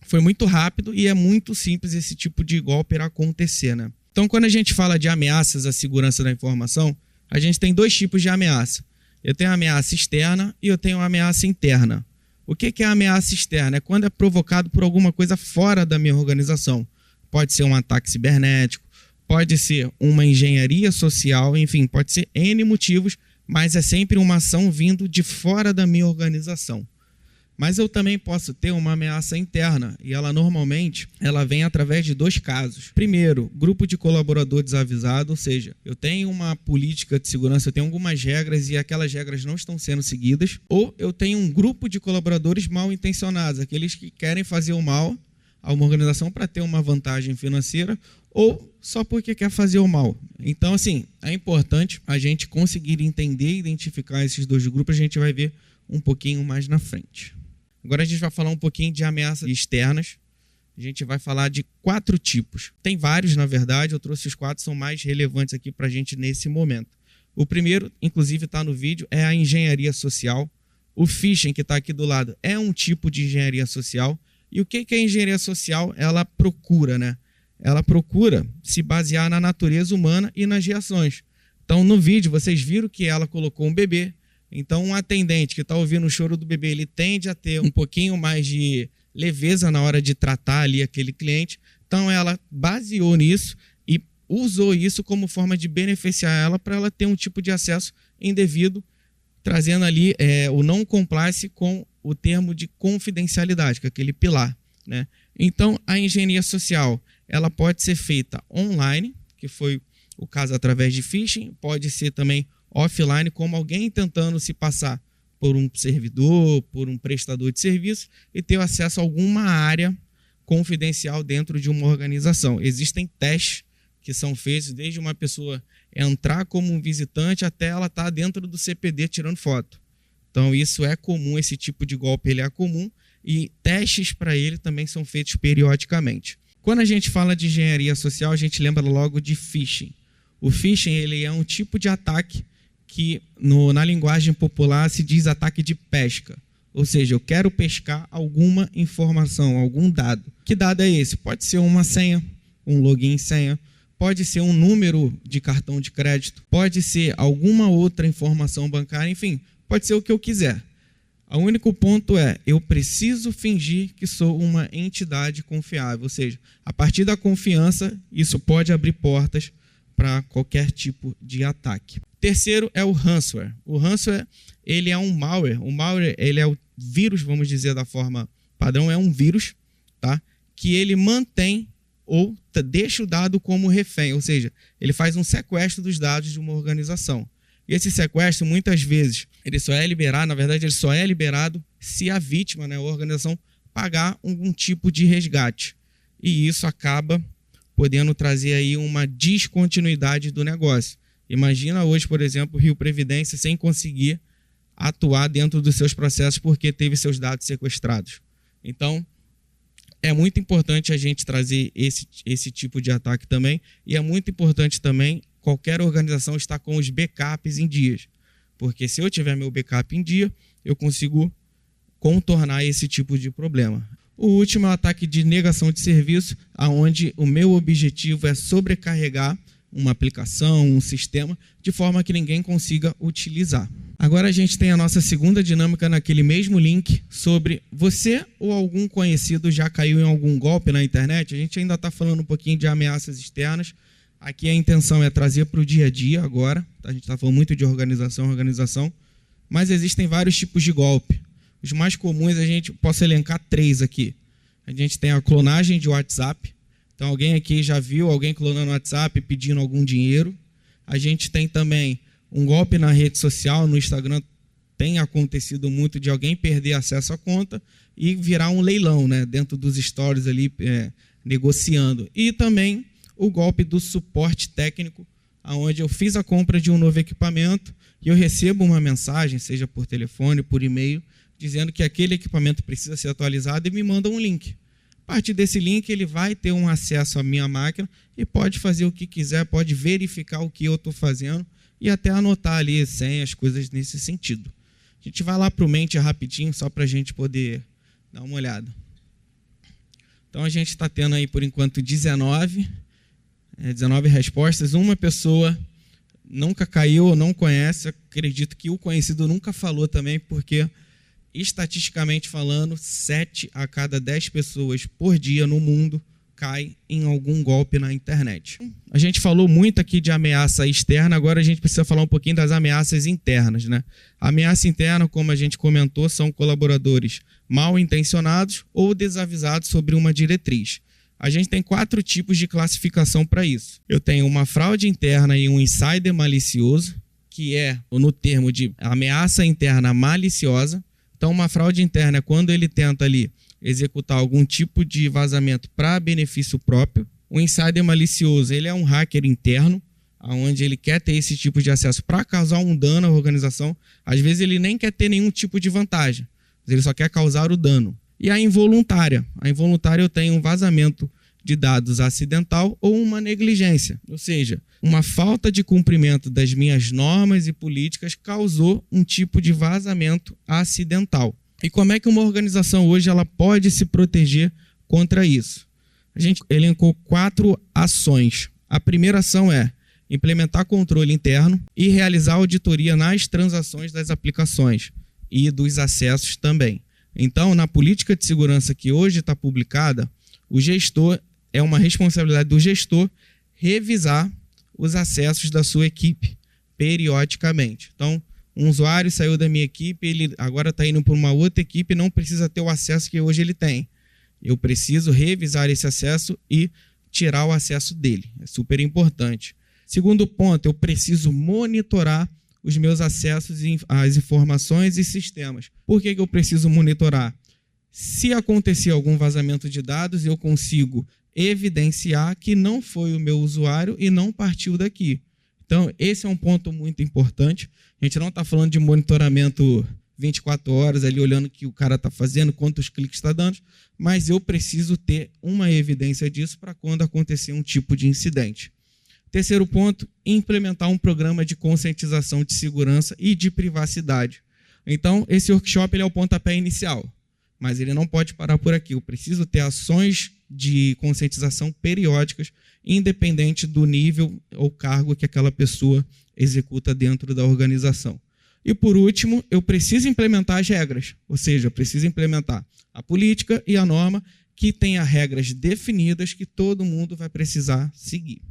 foi muito rápido e é muito simples esse tipo de golpe acontecer, né? Então, quando a gente fala de ameaças à segurança da informação, a gente tem dois tipos de ameaça. Eu tenho a ameaça externa e eu tenho a ameaça interna. O que é a ameaça externa? É quando é provocado por alguma coisa fora da minha organização. Pode ser um ataque cibernético, pode ser uma engenharia social, enfim, pode ser N motivos, mas é sempre uma ação vindo de fora da minha organização. Mas eu também posso ter uma ameaça interna, e ela normalmente vem através de dois casos. Primeiro, grupo de colaborador desavisado, ou seja, eu tenho uma política de segurança, eu tenho algumas regras e aquelas regras não estão sendo seguidas, ou eu tenho um grupo de colaboradores mal intencionados, aqueles que querem fazer o mal a uma organização para ter uma vantagem financeira, ou só porque quer fazer o mal. Então, assim, é importante a gente conseguir entender e identificar esses dois grupos, a gente vai ver um pouquinho mais na frente. Agora a gente vai falar um pouquinho de ameaças externas. A gente vai falar de 4 tipos. Tem vários, na verdade, eu trouxe os 4, são mais relevantes aqui para a gente nesse momento. O primeiro, inclusive está no vídeo, é a engenharia social. O phishing, que está aqui do lado, é um tipo de engenharia social. E o que a engenharia social ela procura, né? Ela procura se basear na natureza humana e nas reações. Então, no vídeo, vocês viram que ela colocou um bebê. Então, um atendente que está ouvindo o choro do bebê, ele tende a ter um pouquinho mais de leveza na hora de tratar ali aquele cliente. Então, ela baseou nisso e usou isso como forma de beneficiar ela para ela ter um tipo de acesso indevido, trazendo ali o não compliance com o termo de confidencialidade, que é aquele pilar, né? Então, a engenharia social ela pode ser feita online, que foi o caso através de phishing, pode ser também offline, como alguém tentando se passar por um servidor, por um prestador de serviço e ter acesso a alguma área confidencial dentro de uma organização. Existem testes que são feitos desde uma pessoa entrar como um visitante até ela estar dentro do CPD tirando foto. Então isso é comum, esse tipo de golpe ele é comum e testes para ele também são feitos periodicamente. Quando a gente fala de engenharia social, a gente lembra logo de phishing. O phishing ele é um tipo de ataque que na linguagem popular se diz ataque de pesca. Ou seja, eu quero pescar alguma informação, algum dado. Que dado é esse? Pode ser uma senha, um login senha, pode ser um número de cartão de crédito, pode ser alguma outra informação bancária, enfim, pode ser o que eu quiser. O único ponto é, eu preciso fingir que sou uma entidade confiável, ou seja, a partir da confiança, isso pode abrir portas para qualquer tipo de ataque. Terceiro é o ransomware. O ransomware, ele é um malware. O malware, ele é o vírus, vamos dizer da forma padrão, é um vírus, tá? Que ele mantém ou deixa o dado como refém, ou seja, ele faz um sequestro dos dados de uma organização. E esse sequestro, muitas vezes, ele só é liberado se a vítima, né, a organização, pagar algum tipo de resgate. E isso acaba podendo trazer aí uma descontinuidade do negócio. Imagina hoje, por exemplo, o Rio Previdência sem conseguir atuar dentro dos seus processos porque teve seus dados sequestrados. Então, é muito importante a gente trazer esse tipo de ataque também, e é muito importante também qualquer organização estar com os backups em dias, porque se eu tiver meu backup em dia, eu consigo contornar esse tipo de problema. O último é o ataque de negação de serviço, onde o meu objetivo é sobrecarregar uma aplicação, um sistema, de forma que ninguém consiga utilizar. Agora a gente tem a nossa segunda dinâmica naquele mesmo link sobre você ou algum conhecido já caiu em algum golpe na internet. A gente ainda está falando um pouquinho de ameaças externas. Aqui a intenção é trazer para o dia a dia agora. A gente está falando muito de organização, mas existem vários tipos de golpe. Os mais comuns posso elencar 3 aqui. A gente tem a clonagem de WhatsApp. Então alguém aqui já viu alguém clonando o WhatsApp pedindo algum dinheiro. A gente tem também um golpe na rede social, no Instagram tem acontecido muito de alguém perder acesso à conta e virar um leilão, né, dentro dos stories ali, negociando. E também o golpe do suporte técnico, onde eu fiz a compra de um novo equipamento e eu recebo uma mensagem, seja por telefone, por e-mail, dizendo que aquele equipamento precisa ser atualizado e me manda um link. A partir desse link, ele vai ter um acesso à minha máquina e pode fazer o que quiser, pode verificar o que eu estou fazendo e até anotar ali senhas, coisas nesse sentido. A gente vai lá para o Mente rapidinho, só para a gente poder dar uma olhada. Então, a gente está tendo aí, por enquanto, 19 respostas. Uma pessoa nunca caiu ou não conhece. Acredito que o conhecido nunca falou também, porque, estatisticamente falando, 7 a cada 10 pessoas por dia no mundo cai em algum golpe na internet. A gente falou muito aqui de ameaça externa, agora a gente precisa falar um pouquinho das ameaças internas, né? A ameaça interna, como a gente comentou, são colaboradores mal intencionados ou desavisados sobre uma diretriz. A gente tem 4 tipos de classificação para isso. Eu tenho uma fraude interna e um insider malicioso, que é no termo de ameaça interna maliciosa. Então, uma fraude interna é quando ele tenta ali executar algum tipo de vazamento para benefício próprio. O insider malicioso, ele é um hacker interno, onde ele quer ter esse tipo de acesso para causar um dano à organização. Às vezes ele nem quer ter nenhum tipo de vantagem, mas ele só quer causar o dano. E a involuntária. A involuntária eu tenho um vazamento de dados acidental ou uma negligência, ou seja, uma falta de cumprimento das minhas normas e políticas causou um tipo de vazamento acidental. E como é que uma organização hoje ela pode se proteger contra isso? A gente elencou 4 ações. A primeira ação é implementar controle interno e realizar auditoria nas transações das aplicações e dos acessos também. Então, na política de segurança que hoje está publicada, o gestor é uma responsabilidade do gestor revisar os acessos da sua equipe periodicamente. Então, um usuário saiu da minha equipe, ele agora está indo para uma outra equipe e não precisa ter o acesso que hoje ele tem. Eu preciso revisar esse acesso e tirar o acesso dele. É super importante. Segundo ponto, eu preciso monitorar os meus acessos às informações e sistemas. Por que eu preciso monitorar? Se acontecer algum vazamento de dados, eu consigo evidenciar que não foi o meu usuário e não partiu daqui. Então, esse é um ponto muito importante. A gente não está falando de monitoramento 24 horas ali olhando o que o cara está fazendo, quantos cliques está dando, mas eu preciso ter uma evidência disso para quando acontecer um tipo de incidente. Terceiro ponto, implementar um programa de conscientização de segurança e de privacidade. Então, esse workshop ele é o pontapé inicial, mas ele não pode parar por aqui. Eu preciso ter ações de conscientização periódicas, independente do nível ou cargo que aquela pessoa executa dentro da organização. E, por último, eu preciso implementar as regras, ou seja, eu preciso implementar a política e a norma que tenha regras definidas que todo mundo vai precisar seguir.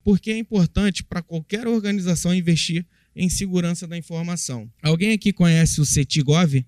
Porque é importante para qualquer organização investir em segurança da informação. Alguém aqui conhece o CETIGov?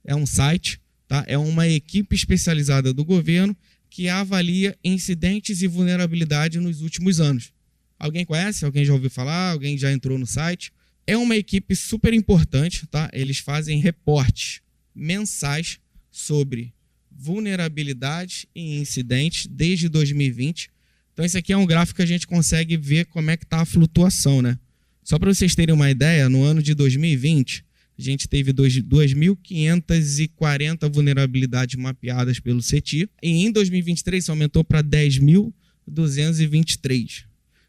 É um site, tá? É uma equipe especializada do governo que avalia incidentes e vulnerabilidade nos últimos anos. Alguém conhece? Alguém já ouviu falar? Alguém já entrou no site? É uma equipe super importante, tá? Eles fazem reportes mensais sobre vulnerabilidades e incidentes desde 2020. Então, esse aqui é um gráfico que a gente consegue ver como é que está a flutuação, né? Só para vocês terem uma ideia, no ano de 2020, a gente teve 2.540 vulnerabilidades mapeadas pelo CETI, e em 2023 isso aumentou para 10.223.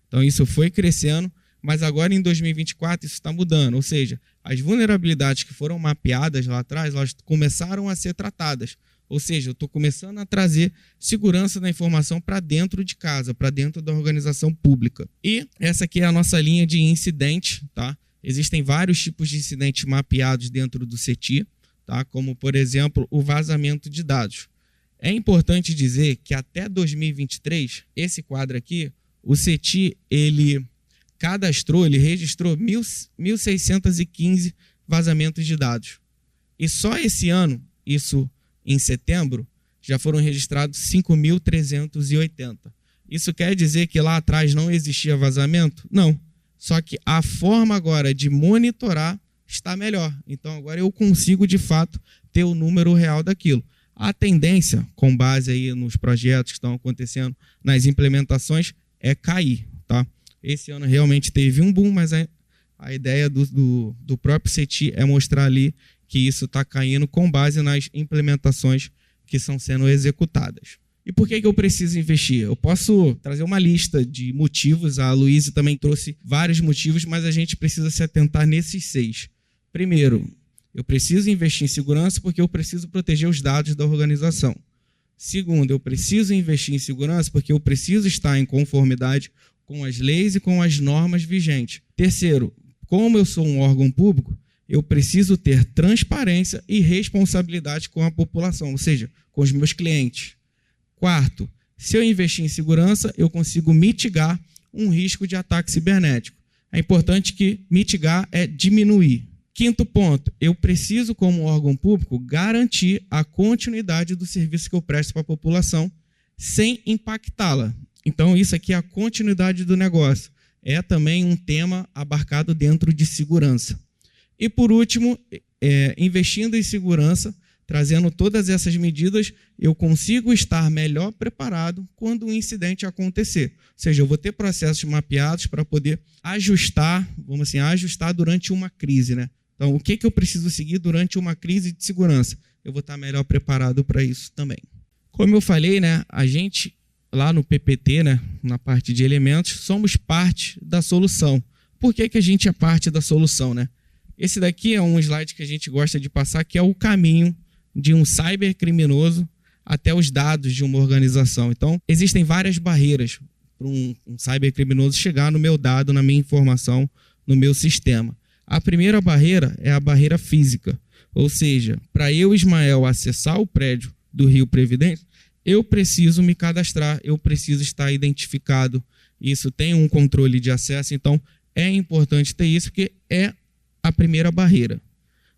Então, isso foi crescendo, mas agora em 2024 isso está mudando, ou seja, as vulnerabilidades que foram mapeadas lá atrás, elas começaram a ser tratadas. Ou seja, eu estou começando a trazer segurança da informação para dentro de casa, para dentro da organização pública. E essa aqui é a nossa linha de incidentes, tá? Existem vários tipos de incidentes mapeados dentro do CETI, tá? Como, por exemplo, o vazamento de dados. É importante dizer que até 2023, esse quadro aqui, o CETI, ele registrou 1.615 vazamentos de dados. E só esse ano, isso em setembro, já foram registrados 5.380. Isso quer dizer que lá atrás não existia vazamento? Não. Só que a forma agora de monitorar está melhor. Então agora eu consigo, de fato, ter o número real daquilo. A tendência, com base aí nos projetos que estão acontecendo, nas implementações, é cair, tá? Esse ano realmente teve um boom, mas a ideia do próprio CETI é mostrar ali que isso está caindo com base nas implementações que estão sendo executadas. E por que eu preciso investir? Eu posso trazer uma lista de motivos, a Luísa também trouxe vários motivos, mas a gente precisa se atentar nesses 6. Primeiro, eu preciso investir em segurança porque eu preciso proteger os dados da organização. Segundo, eu preciso investir em segurança porque eu preciso estar em conformidade com as leis e com as normas vigentes. Terceiro, como eu sou um órgão público, eu preciso ter transparência e responsabilidade com a população, ou seja, com os meus clientes. Quarto, se eu investir em segurança, eu consigo mitigar um risco de ataque cibernético. É importante que mitigar é diminuir. Quinto ponto, eu preciso, como órgão público, garantir a continuidade do serviço que eu presto para a população sem impactá-la. Então, isso aqui é a continuidade do negócio. É também um tema abarcado dentro de segurança. E, por último, investindo em segurança, trazendo todas essas medidas, eu consigo estar melhor preparado quando um incidente acontecer. Ou seja, eu vou ter processos mapeados para poder ajustar, vamos assim, ajustar durante uma crise, né? Então, o que eu preciso seguir durante uma crise de segurança? Eu vou estar melhor preparado para isso também. Como eu falei, né, a gente, lá no PPT, né, na parte de elementos, somos parte da solução. Por que a gente é parte da solução, né? Esse daqui é um slide que a gente gosta de passar, que é o caminho de um cybercriminoso até os dados de uma organização. Então, existem várias barreiras para um cybercriminoso chegar no meu dado, na minha informação, no meu sistema. A primeira barreira é a barreira física, ou seja, para eu, Ismael, acessar o prédio do Rio Previdência, eu preciso me cadastrar, eu preciso estar identificado. Isso tem um controle de acesso, então é importante ter isso, porque é a primeira barreira.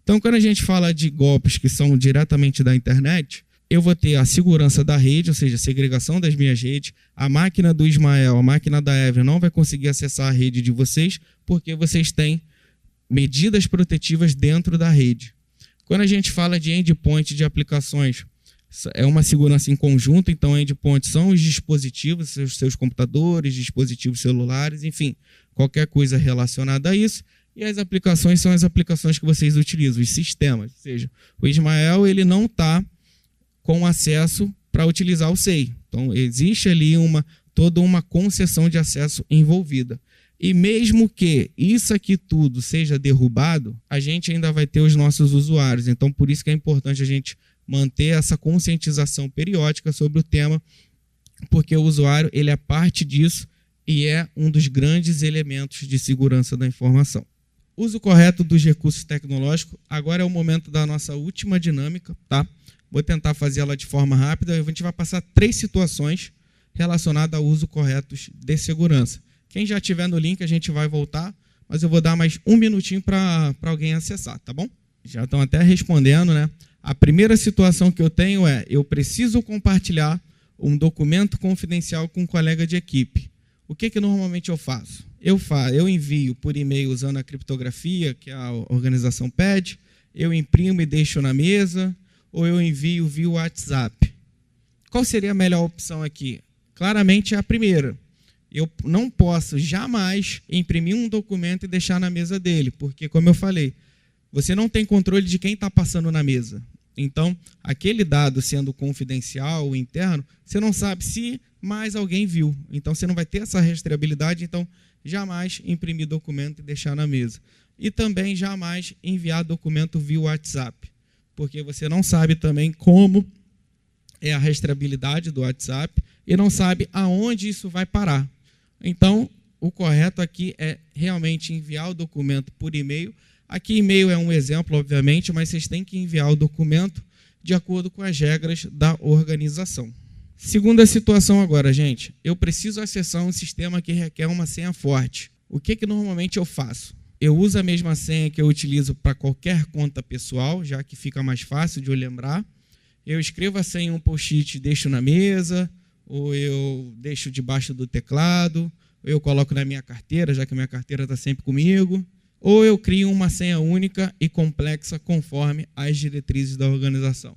Então, quando a gente fala de golpes que são diretamente da internet, eu vou ter a segurança da rede, ou seja, a segregação das minhas redes. A máquina do Ismael, a máquina da Evelyn não vai conseguir acessar a rede de vocês, porque vocês têm medidas protetivas dentro da rede. Quando a gente fala de endpoint de aplicações, é uma segurança em conjunto, então endpoint são os dispositivos, seus computadores, dispositivos celulares, enfim, qualquer coisa relacionada a isso. e as aplicações são as aplicações que vocês utilizam, os sistemas. Ou seja, o Ismael ele não está com acesso para utilizar o SEI. Então, existe ali toda uma concessão de acesso envolvida. E mesmo que isso aqui tudo seja derrubado, a gente ainda vai ter os nossos usuários. Então, por isso que é importante a gente manter essa conscientização periódica sobre o tema, porque o usuário ele é parte disso e é um dos grandes elementos de segurança da informação. Uso correto dos recursos tecnológicos. Agora é o momento da nossa última dinâmica, tá? Vou tentar fazer ela de forma rápida. A gente vai passar 3 situações relacionadas ao uso correto de segurança. Quem já tiver no link, a gente vai voltar, mas eu vou dar mais 1 minutinho para alguém acessar, tá bom? Já estão até respondendo, né? A primeira situação que eu tenho é, eu preciso compartilhar um documento confidencial com um colega de equipe. O que normalmente eu faço? Eu envio por e-mail usando a criptografia, que a organização pede, eu imprimo e deixo na mesa, ou eu envio via WhatsApp. Qual seria a melhor opção aqui? Claramente é a primeira. Eu não posso jamais imprimir um documento e deixar na mesa dele, porque, como eu falei, você não tem controle de quem está passando na mesa. Então, aquele dado sendo confidencial ou interno, você não sabe se mais alguém viu. Então, você não vai ter essa rastreabilidade, então, jamais imprimir documento e deixar na mesa. E também jamais enviar documento via WhatsApp, porque você não sabe também como é a rastreabilidade do WhatsApp e não sabe aonde isso vai parar. Então, o correto aqui é realmente enviar o documento por e-mail. Aqui, e-mail é um exemplo, obviamente, mas vocês têm que enviar o documento de acordo com as regras da organização. Segunda situação agora, gente. Eu preciso acessar um sistema que requer uma senha forte. O que normalmente eu faço? Eu uso a mesma senha que eu utilizo para qualquer conta pessoal, já que fica mais fácil de eu lembrar. Eu escrevo a senha em um post-it e deixo na mesa, ou eu deixo debaixo do teclado, ou eu coloco na minha carteira, já que a minha carteira está sempre comigo, ou eu crio uma senha única e complexa conforme as diretrizes da organização.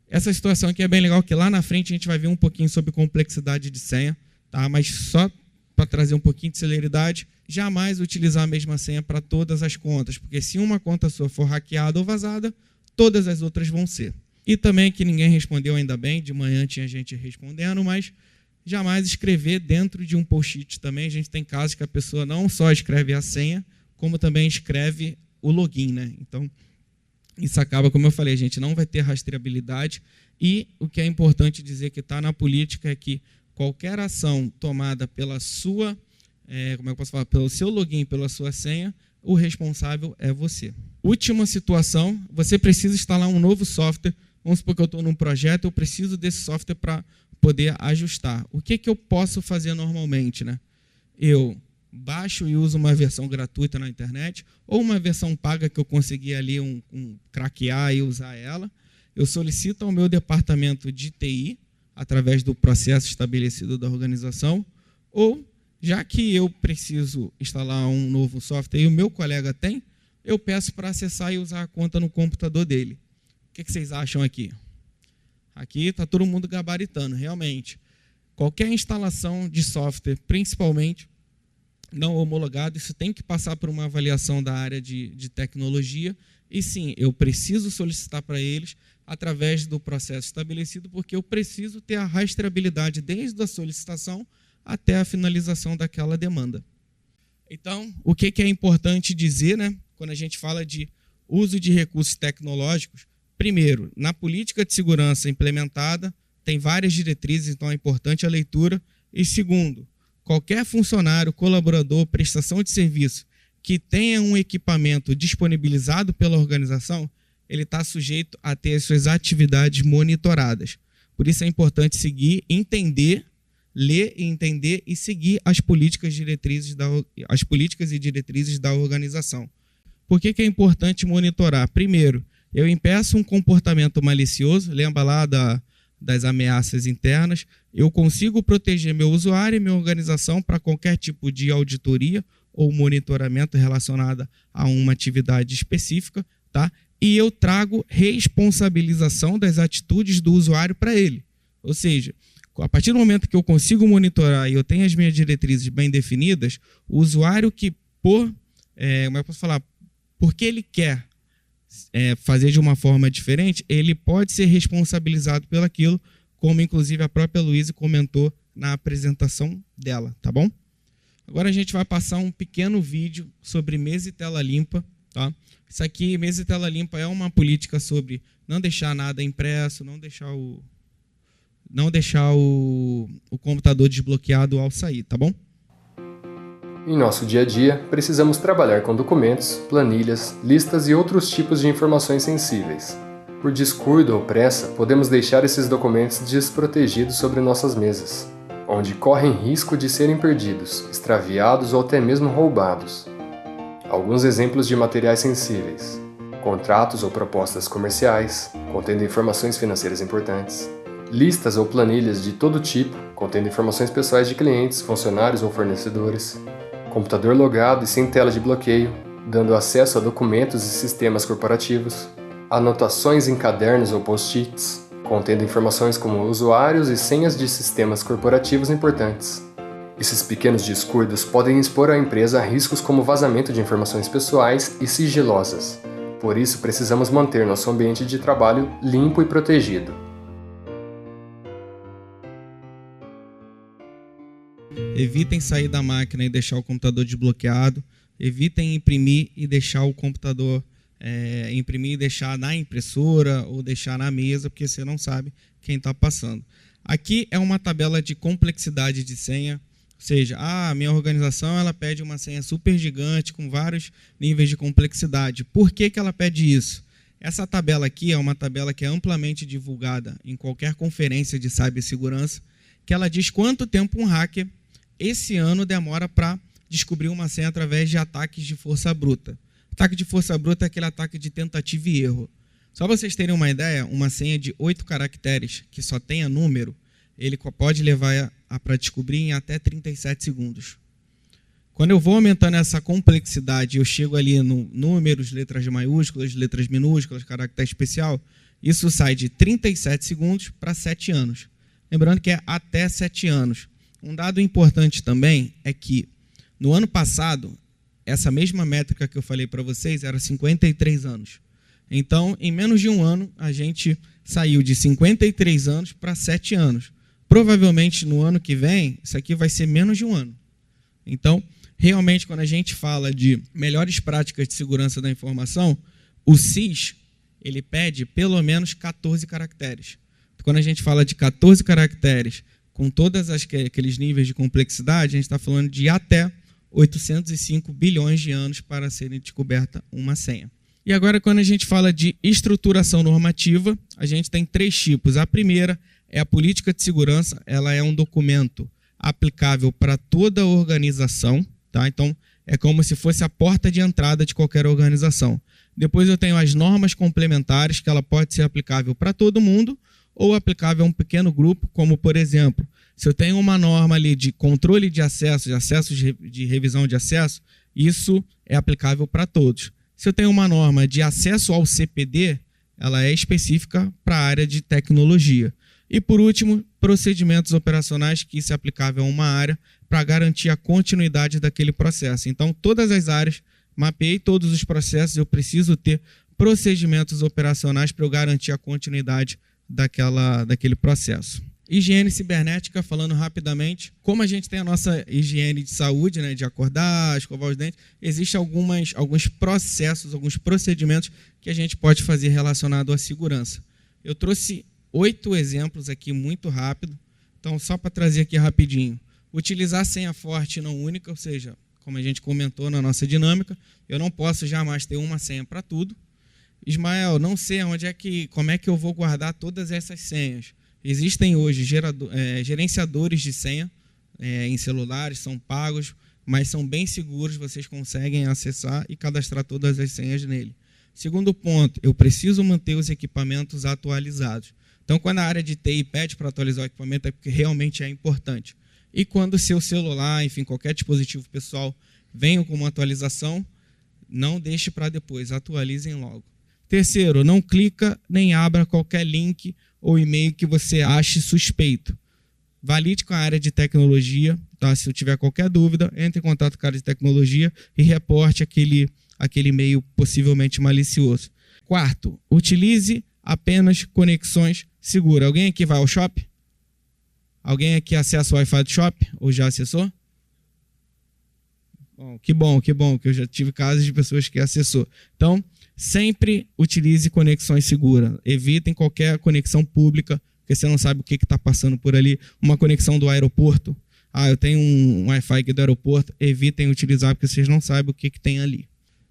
Essa situação aqui é bem legal, que lá na frente a gente vai ver um pouquinho sobre complexidade de senha, tá? Mas só para trazer um pouquinho de celeridade, jamais utilizar a mesma senha para todas as contas, porque se uma conta sua for hackeada ou vazada, todas as outras vão ser. E também, que ninguém respondeu ainda bem, de manhã tinha gente respondendo, mas jamais escrever dentro de um post-it também. A gente tem casos que a pessoa não só escreve a senha, como também escreve o login, né? Então, isso acaba, como eu falei, a gente não vai ter rastreabilidade. E o que é importante dizer que está na política é que qualquer ação tomada pela sua, pelo seu login, pela sua senha, o responsável é você. Última situação, você precisa instalar um novo software. Vamos supor que eu estou num projeto, eu preciso desse software para poder ajustar. O que eu posso fazer normalmente, né? Eu baixo e uso uma versão gratuita na internet, ou uma versão paga que eu consegui ali craquear e usar ela. Eu solicito ao meu departamento de TI, através do processo estabelecido da organização, ou, já que eu preciso instalar um novo software e o meu colega tem, eu peço para acessar e usar a conta no computador dele. O que vocês acham aqui? Aqui está todo mundo gabaritando, realmente. Qualquer instalação de software, principalmente não homologado, isso tem que passar por uma avaliação da área de tecnologia. E sim, eu preciso solicitar para eles através do processo estabelecido, porque eu preciso ter a rastreabilidade desde a solicitação até a finalização daquela demanda. Então, o que é importante dizer, né, quando a gente fala de uso de recursos tecnológicos? Primeiro, na política de segurança implementada, tem várias diretrizes, então é importante a leitura. E segundo, qualquer funcionário, colaborador, prestação de serviço que tenha um equipamento disponibilizado pela organização, ele está sujeito a ter as suas atividades monitoradas. Por isso é importante seguir, ler e entender e seguir as políticas e diretrizes da organização. Por que é importante monitorar? Primeiro, eu impeço um comportamento malicioso, lembra lá das ameaças internas, eu consigo proteger meu usuário e minha organização para qualquer tipo de auditoria ou monitoramento relacionado a uma atividade específica, tá? E eu trago responsabilização das atitudes do usuário para ele. Ou seja, a partir do momento que eu consigo monitorar e eu tenho as minhas diretrizes bem definidas, o usuário que, por como eu posso falar, porque ele quer fazer de uma forma diferente, ele pode ser responsabilizado pelaquilo, como inclusive a própria Luísa comentou na apresentação dela, tá bom? Agora a gente vai passar um pequeno vídeo sobre mesa e tela limpa, tá? Isso aqui, mesa e tela limpa, é uma política sobre não deixar nada impresso, não deixar o computador desbloqueado ao sair, tá bom? Em nosso dia a dia, precisamos trabalhar com documentos, planilhas, listas e outros tipos de informações sensíveis. Por descuido ou pressa, podemos deixar esses documentos desprotegidos sobre nossas mesas, onde correm risco de serem perdidos, extraviados ou até mesmo roubados. Alguns exemplos de materiais sensíveis: contratos ou propostas comerciais, contendo informações financeiras importantes, listas ou planilhas de todo tipo, contendo informações pessoais de clientes, funcionários ou fornecedores, computador logado e sem tela de bloqueio, dando acesso a documentos e sistemas corporativos, anotações em cadernos ou post-its, contendo informações como usuários e senhas de sistemas corporativos importantes. Esses pequenos descuidos podem expor a empresa a riscos como vazamento de informações pessoais e sigilosas. Por isso, precisamos manter nosso ambiente de trabalho limpo e protegido. Evitem sair da máquina e deixar o computador desbloqueado. Evitem imprimir e deixar o computador imprimir e deixar na impressora ou deixar na mesa, porque você não sabe quem está passando. Aqui é uma tabela de complexidade de senha, ou seja, a minha organização ela pede uma senha super gigante com vários níveis de complexidade. Por que ela pede isso? Essa tabela aqui é uma tabela que é amplamente divulgada em qualquer conferência de cibersegurança, que ela diz quanto tempo um hacker esse ano demora para descobrir uma senha através de ataques de força bruta. Ataque de força bruta é aquele ataque de tentativa e erro. Só para vocês terem uma ideia, uma senha de 8 caracteres, que só tenha número, ele pode levar para descobrir em até 37 segundos. Quando eu vou aumentando essa complexidade, eu chego ali no números, letras maiúsculas, letras minúsculas, caractere especial, isso sai de 37 segundos para 7 anos. Lembrando que é até 7 anos. Um dado importante também é que, no ano passado, essa mesma métrica que eu falei para vocês era 53 anos. Então, em menos de um ano, a gente saiu de 53 anos para 7 anos. Provavelmente, no ano que vem, isso aqui vai ser menos de um ano. Então, realmente, quando a gente fala de melhores práticas de segurança da informação, o CIS ele pede pelo menos 14 caracteres. Quando a gente fala de 14 caracteres, com todos aqueles níveis de complexidade, a gente está falando de até 805 bilhões de anos para serem descoberta uma senha. E agora, quando a gente fala de estruturação normativa, a gente tem 3 tipos. A primeira é a política de segurança, ela é um documento aplicável para toda a organização, tá? Então, é como se fosse a porta de entrada de qualquer organização. Depois eu tenho as normas complementares, que ela pode ser aplicável para todo mundo, ou aplicável a um pequeno grupo, como, por exemplo, se eu tenho uma norma ali de controle de acesso de revisão de acesso, isso é aplicável para todos. Se eu tenho uma norma de acesso ao CPD, ela é específica para a área de tecnologia. E, por último, procedimentos operacionais, que isso é aplicável a uma área para garantir a continuidade daquele processo. Então, todas as áreas, mapeei todos os processos, eu preciso ter procedimentos operacionais para eu garantir a continuidade daquele processo. Higiene cibernética, falando rapidamente, como a gente tem a nossa higiene de saúde, né, de acordar, escovar os dentes, existem alguns processos, alguns procedimentos que a gente pode fazer relacionado à segurança. Eu trouxe 8 exemplos aqui muito rápido, então só para trazer aqui rapidinho. Utilizar senha forte e não única, ou seja, como a gente comentou na nossa dinâmica, eu não posso jamais ter uma senha para tudo. Ismael, não sei como é que eu vou guardar todas essas senhas. Existem hoje gerenciadores de senha em celulares, são pagos, mas são bem seguros, vocês conseguem acessar e cadastrar todas as senhas nele. Segundo ponto, eu preciso manter os equipamentos atualizados. Então, quando a área de TI pede para atualizar o equipamento, é porque realmente é importante. E quando o seu celular, enfim, qualquer dispositivo pessoal, venha com uma atualização, não deixe para depois, atualizem logo. Terceiro, não clica nem abra qualquer link ou e-mail que você ache suspeito. valide com a área de tecnologia, tá? Se eu tiver qualquer dúvida, entre em contato com a área de tecnologia e reporte aquele e-mail possivelmente malicioso. Quarto, utilize apenas conexões seguras. Alguém aqui vai ao shopping? Alguém aqui acessa o Wi-Fi do shopping? Ou já acessou? Bom, que bom, que eu já tive casos de pessoas que acessou. Então, sempre utilize conexões seguras. Evitem qualquer conexão pública, porque você não sabe o que está passando por ali. Uma conexão do aeroporto. Eu tenho um Wi-Fi aqui do aeroporto. Evitem utilizar, porque vocês não sabem o que tem ali.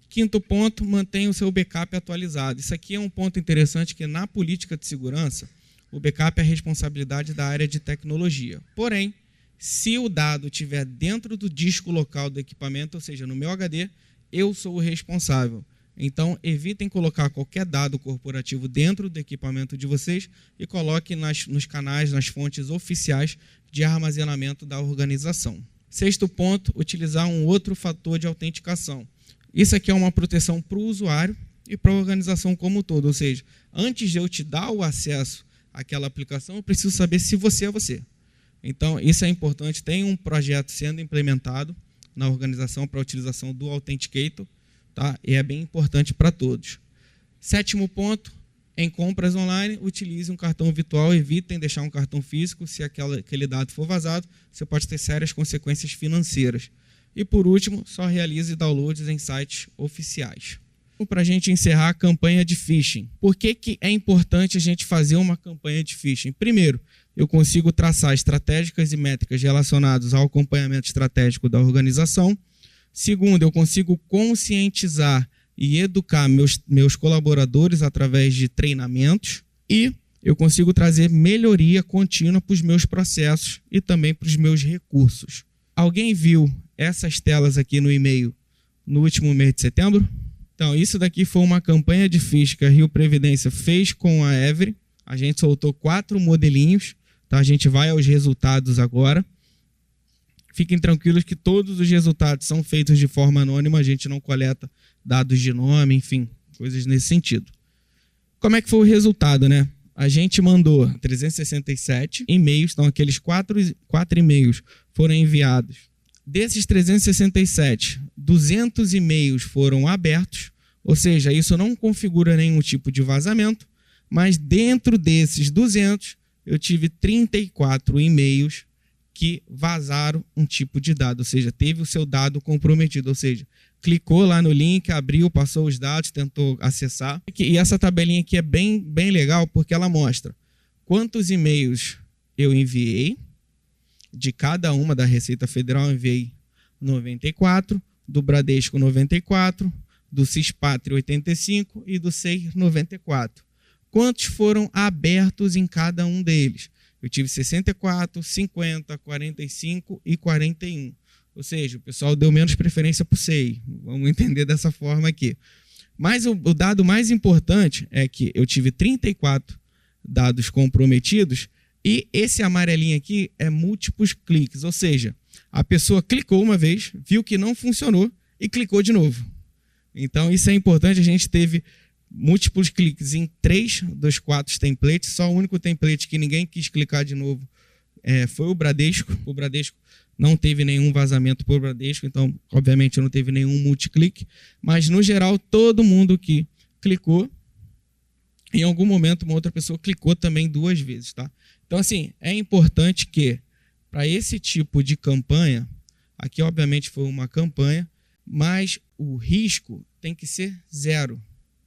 Quinto ponto, mantenha o seu backup atualizado. Isso aqui é um ponto interessante, que na política de segurança, o backup é a responsabilidade da área de tecnologia. Porém, se o dado estiver dentro do disco local do equipamento, ou seja, no meu HD, eu sou o responsável. Então, evitem colocar qualquer dado corporativo dentro do equipamento de vocês e coloquem nos canais, nas fontes oficiais de armazenamento da organização. Sexto ponto, utilizar um outro fator de autenticação. Isso aqui é uma proteção para o usuário e para a organização como um todo. Ou seja, antes de eu te dar o acesso àquela aplicação, eu preciso saber se você é você. Então, isso é importante. Tem um projeto sendo implementado na organização para a utilização do Authenticator, tá? E é bem importante para todos. Sétimo ponto, em compras online, utilize um cartão virtual, evitem deixar um cartão físico. Se aquele dado for vazado, você pode ter sérias consequências financeiras. E, por último, só realize downloads em sites oficiais. Para a gente encerrar a campanha de phishing. Por que é importante a gente fazer uma campanha de phishing? Primeiro, eu consigo traçar estratégicas e métricas relacionadas ao acompanhamento estratégico da organização. Segundo, eu consigo conscientizar e educar meus colaboradores através de treinamentos. E eu consigo trazer melhoria contínua para os meus processos e também para os meus recursos. Alguém viu essas telas aqui no e-mail no último mês de setembro? Então, isso daqui foi uma campanha de phishing que a Rio Previdência fez com a Every. A gente soltou 4 modelinhos, tá? A gente vai aos resultados agora. Fiquem tranquilos que todos os resultados são feitos de forma anônima, a gente não coleta dados de nome, enfim, coisas nesse sentido. Como é que foi o resultado, né? A gente mandou 367 e-mails, então aqueles 4 e-mails foram enviados. Desses 367, 200 e-mails foram abertos, ou seja, isso não configura nenhum tipo de vazamento, mas dentro desses 200, eu tive 34 e-mails que vazaram um tipo de dado, ou seja, teve o seu dado comprometido, ou seja, clicou lá no link, abriu, passou os dados, tentou acessar. E essa tabelinha aqui é bem legal porque ela mostra quantos e-mails eu enviei. De cada uma da Receita Federal, eu enviei 94, do Bradesco 94, do Cispátria 85 e do SEI 94. Quantos foram abertos em cada um deles? Eu tive 64, 50, 45 e 41. Ou seja, o pessoal deu menos preferência para o SEI. Vamos entender dessa forma aqui. Mas o dado mais importante é que eu tive 34 dados comprometidos e esse amarelinho aqui é múltiplos cliques. Ou seja, a pessoa clicou uma vez, viu que não funcionou e clicou de novo. Então, isso é importante. A gente teve múltiplos cliques em 3 dos 4 templates. Só o único template que ninguém quis clicar de novo foi o Bradesco. O Bradesco não teve nenhum vazamento por Bradesco, então, obviamente, não teve nenhum multiclique. Mas, no geral, todo mundo que clicou, em algum momento, uma outra pessoa clicou também 2 vezes. Tá? Então, assim, é importante que, para esse tipo de campanha, aqui, obviamente, foi uma campanha, mas o risco tem que ser 0.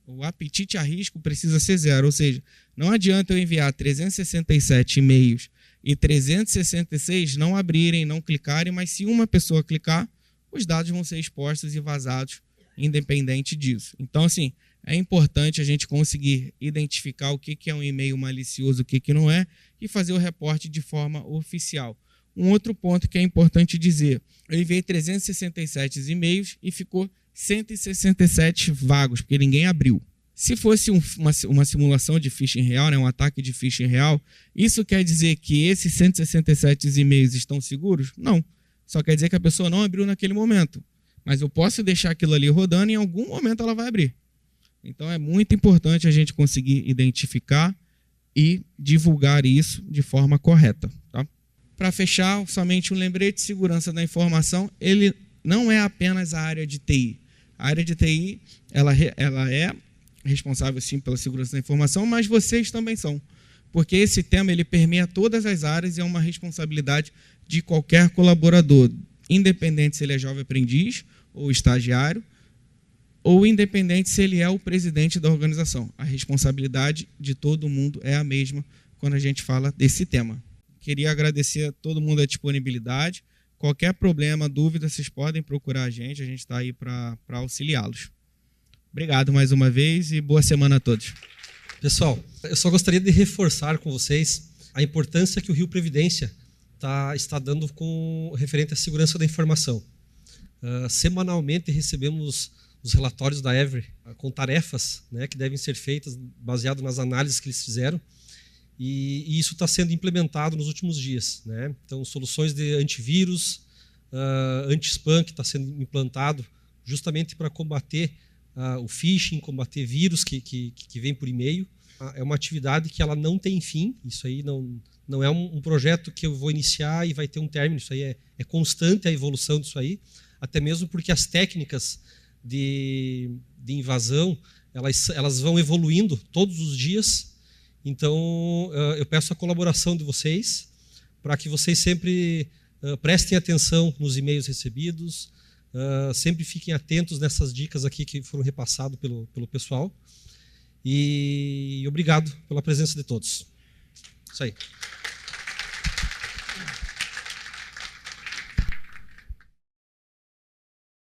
O apetite a risco precisa ser 0, ou seja, não adianta eu enviar 367 e-mails e 366 não abrirem, não clicarem, mas se uma pessoa clicar, os dados vão ser expostos e vazados, independente disso. Então, assim, é importante a gente conseguir identificar o que é um e-mail malicioso, o que não é, e fazer o reporte de forma oficial. Um outro ponto que é importante dizer, eu enviei 367 e-mails e ficou 167 vagos, porque ninguém abriu. Se fosse uma simulação de phishing real, né, um ataque de phishing real, isso quer dizer que esses 167 e-mails estão seguros? Não. Só quer dizer que a pessoa não abriu naquele momento. Mas eu posso deixar aquilo ali rodando e em algum momento ela vai abrir. Então é muito importante a gente conseguir identificar e divulgar isso de forma correta. Tá? para fechar, somente um lembrete: segurança da informação, ele não é apenas a área de TI. A área de TI, ela é responsável, sim, pela segurança da informação, mas vocês também são. Porque esse tema ele permeia todas as áreas e é uma responsabilidade de qualquer colaborador, independente se ele é jovem aprendiz ou estagiário, ou independente se ele é o presidente da organização. A responsabilidade de todo mundo é a mesma quando a gente fala desse tema. Queria agradecer a todo mundo a disponibilidade. Qualquer problema, dúvida, vocês podem procurar a gente está aí para auxiliá-los. Obrigado mais uma vez e boa semana a todos. Pessoal, eu só gostaria de reforçar com vocês a importância que o Rio Previdência está dando com referente à segurança da informação. Semanalmente recebemos os relatórios da Every com tarefas, né, que devem ser feitas baseado nas análises que eles fizeram, e isso está sendo implementado nos últimos dias, né? Então, soluções de antivírus, anti-spam que está sendo implantado justamente para combater o phishing, combater vírus que vem por e-mail. É uma atividade que ela não tem fim. Isso aí não é um projeto que eu vou iniciar e vai ter um término. Isso aí é constante a evolução disso aí, até mesmo porque as técnicas de invasão elas vão evoluindo todos os dias. Então eu peço a colaboração de vocês para que vocês sempre prestem atenção nos e-mails recebidos, sempre fiquem atentos nessas dicas aqui que foram repassadas pelo pessoal. E obrigado pela presença de todos. Isso aí.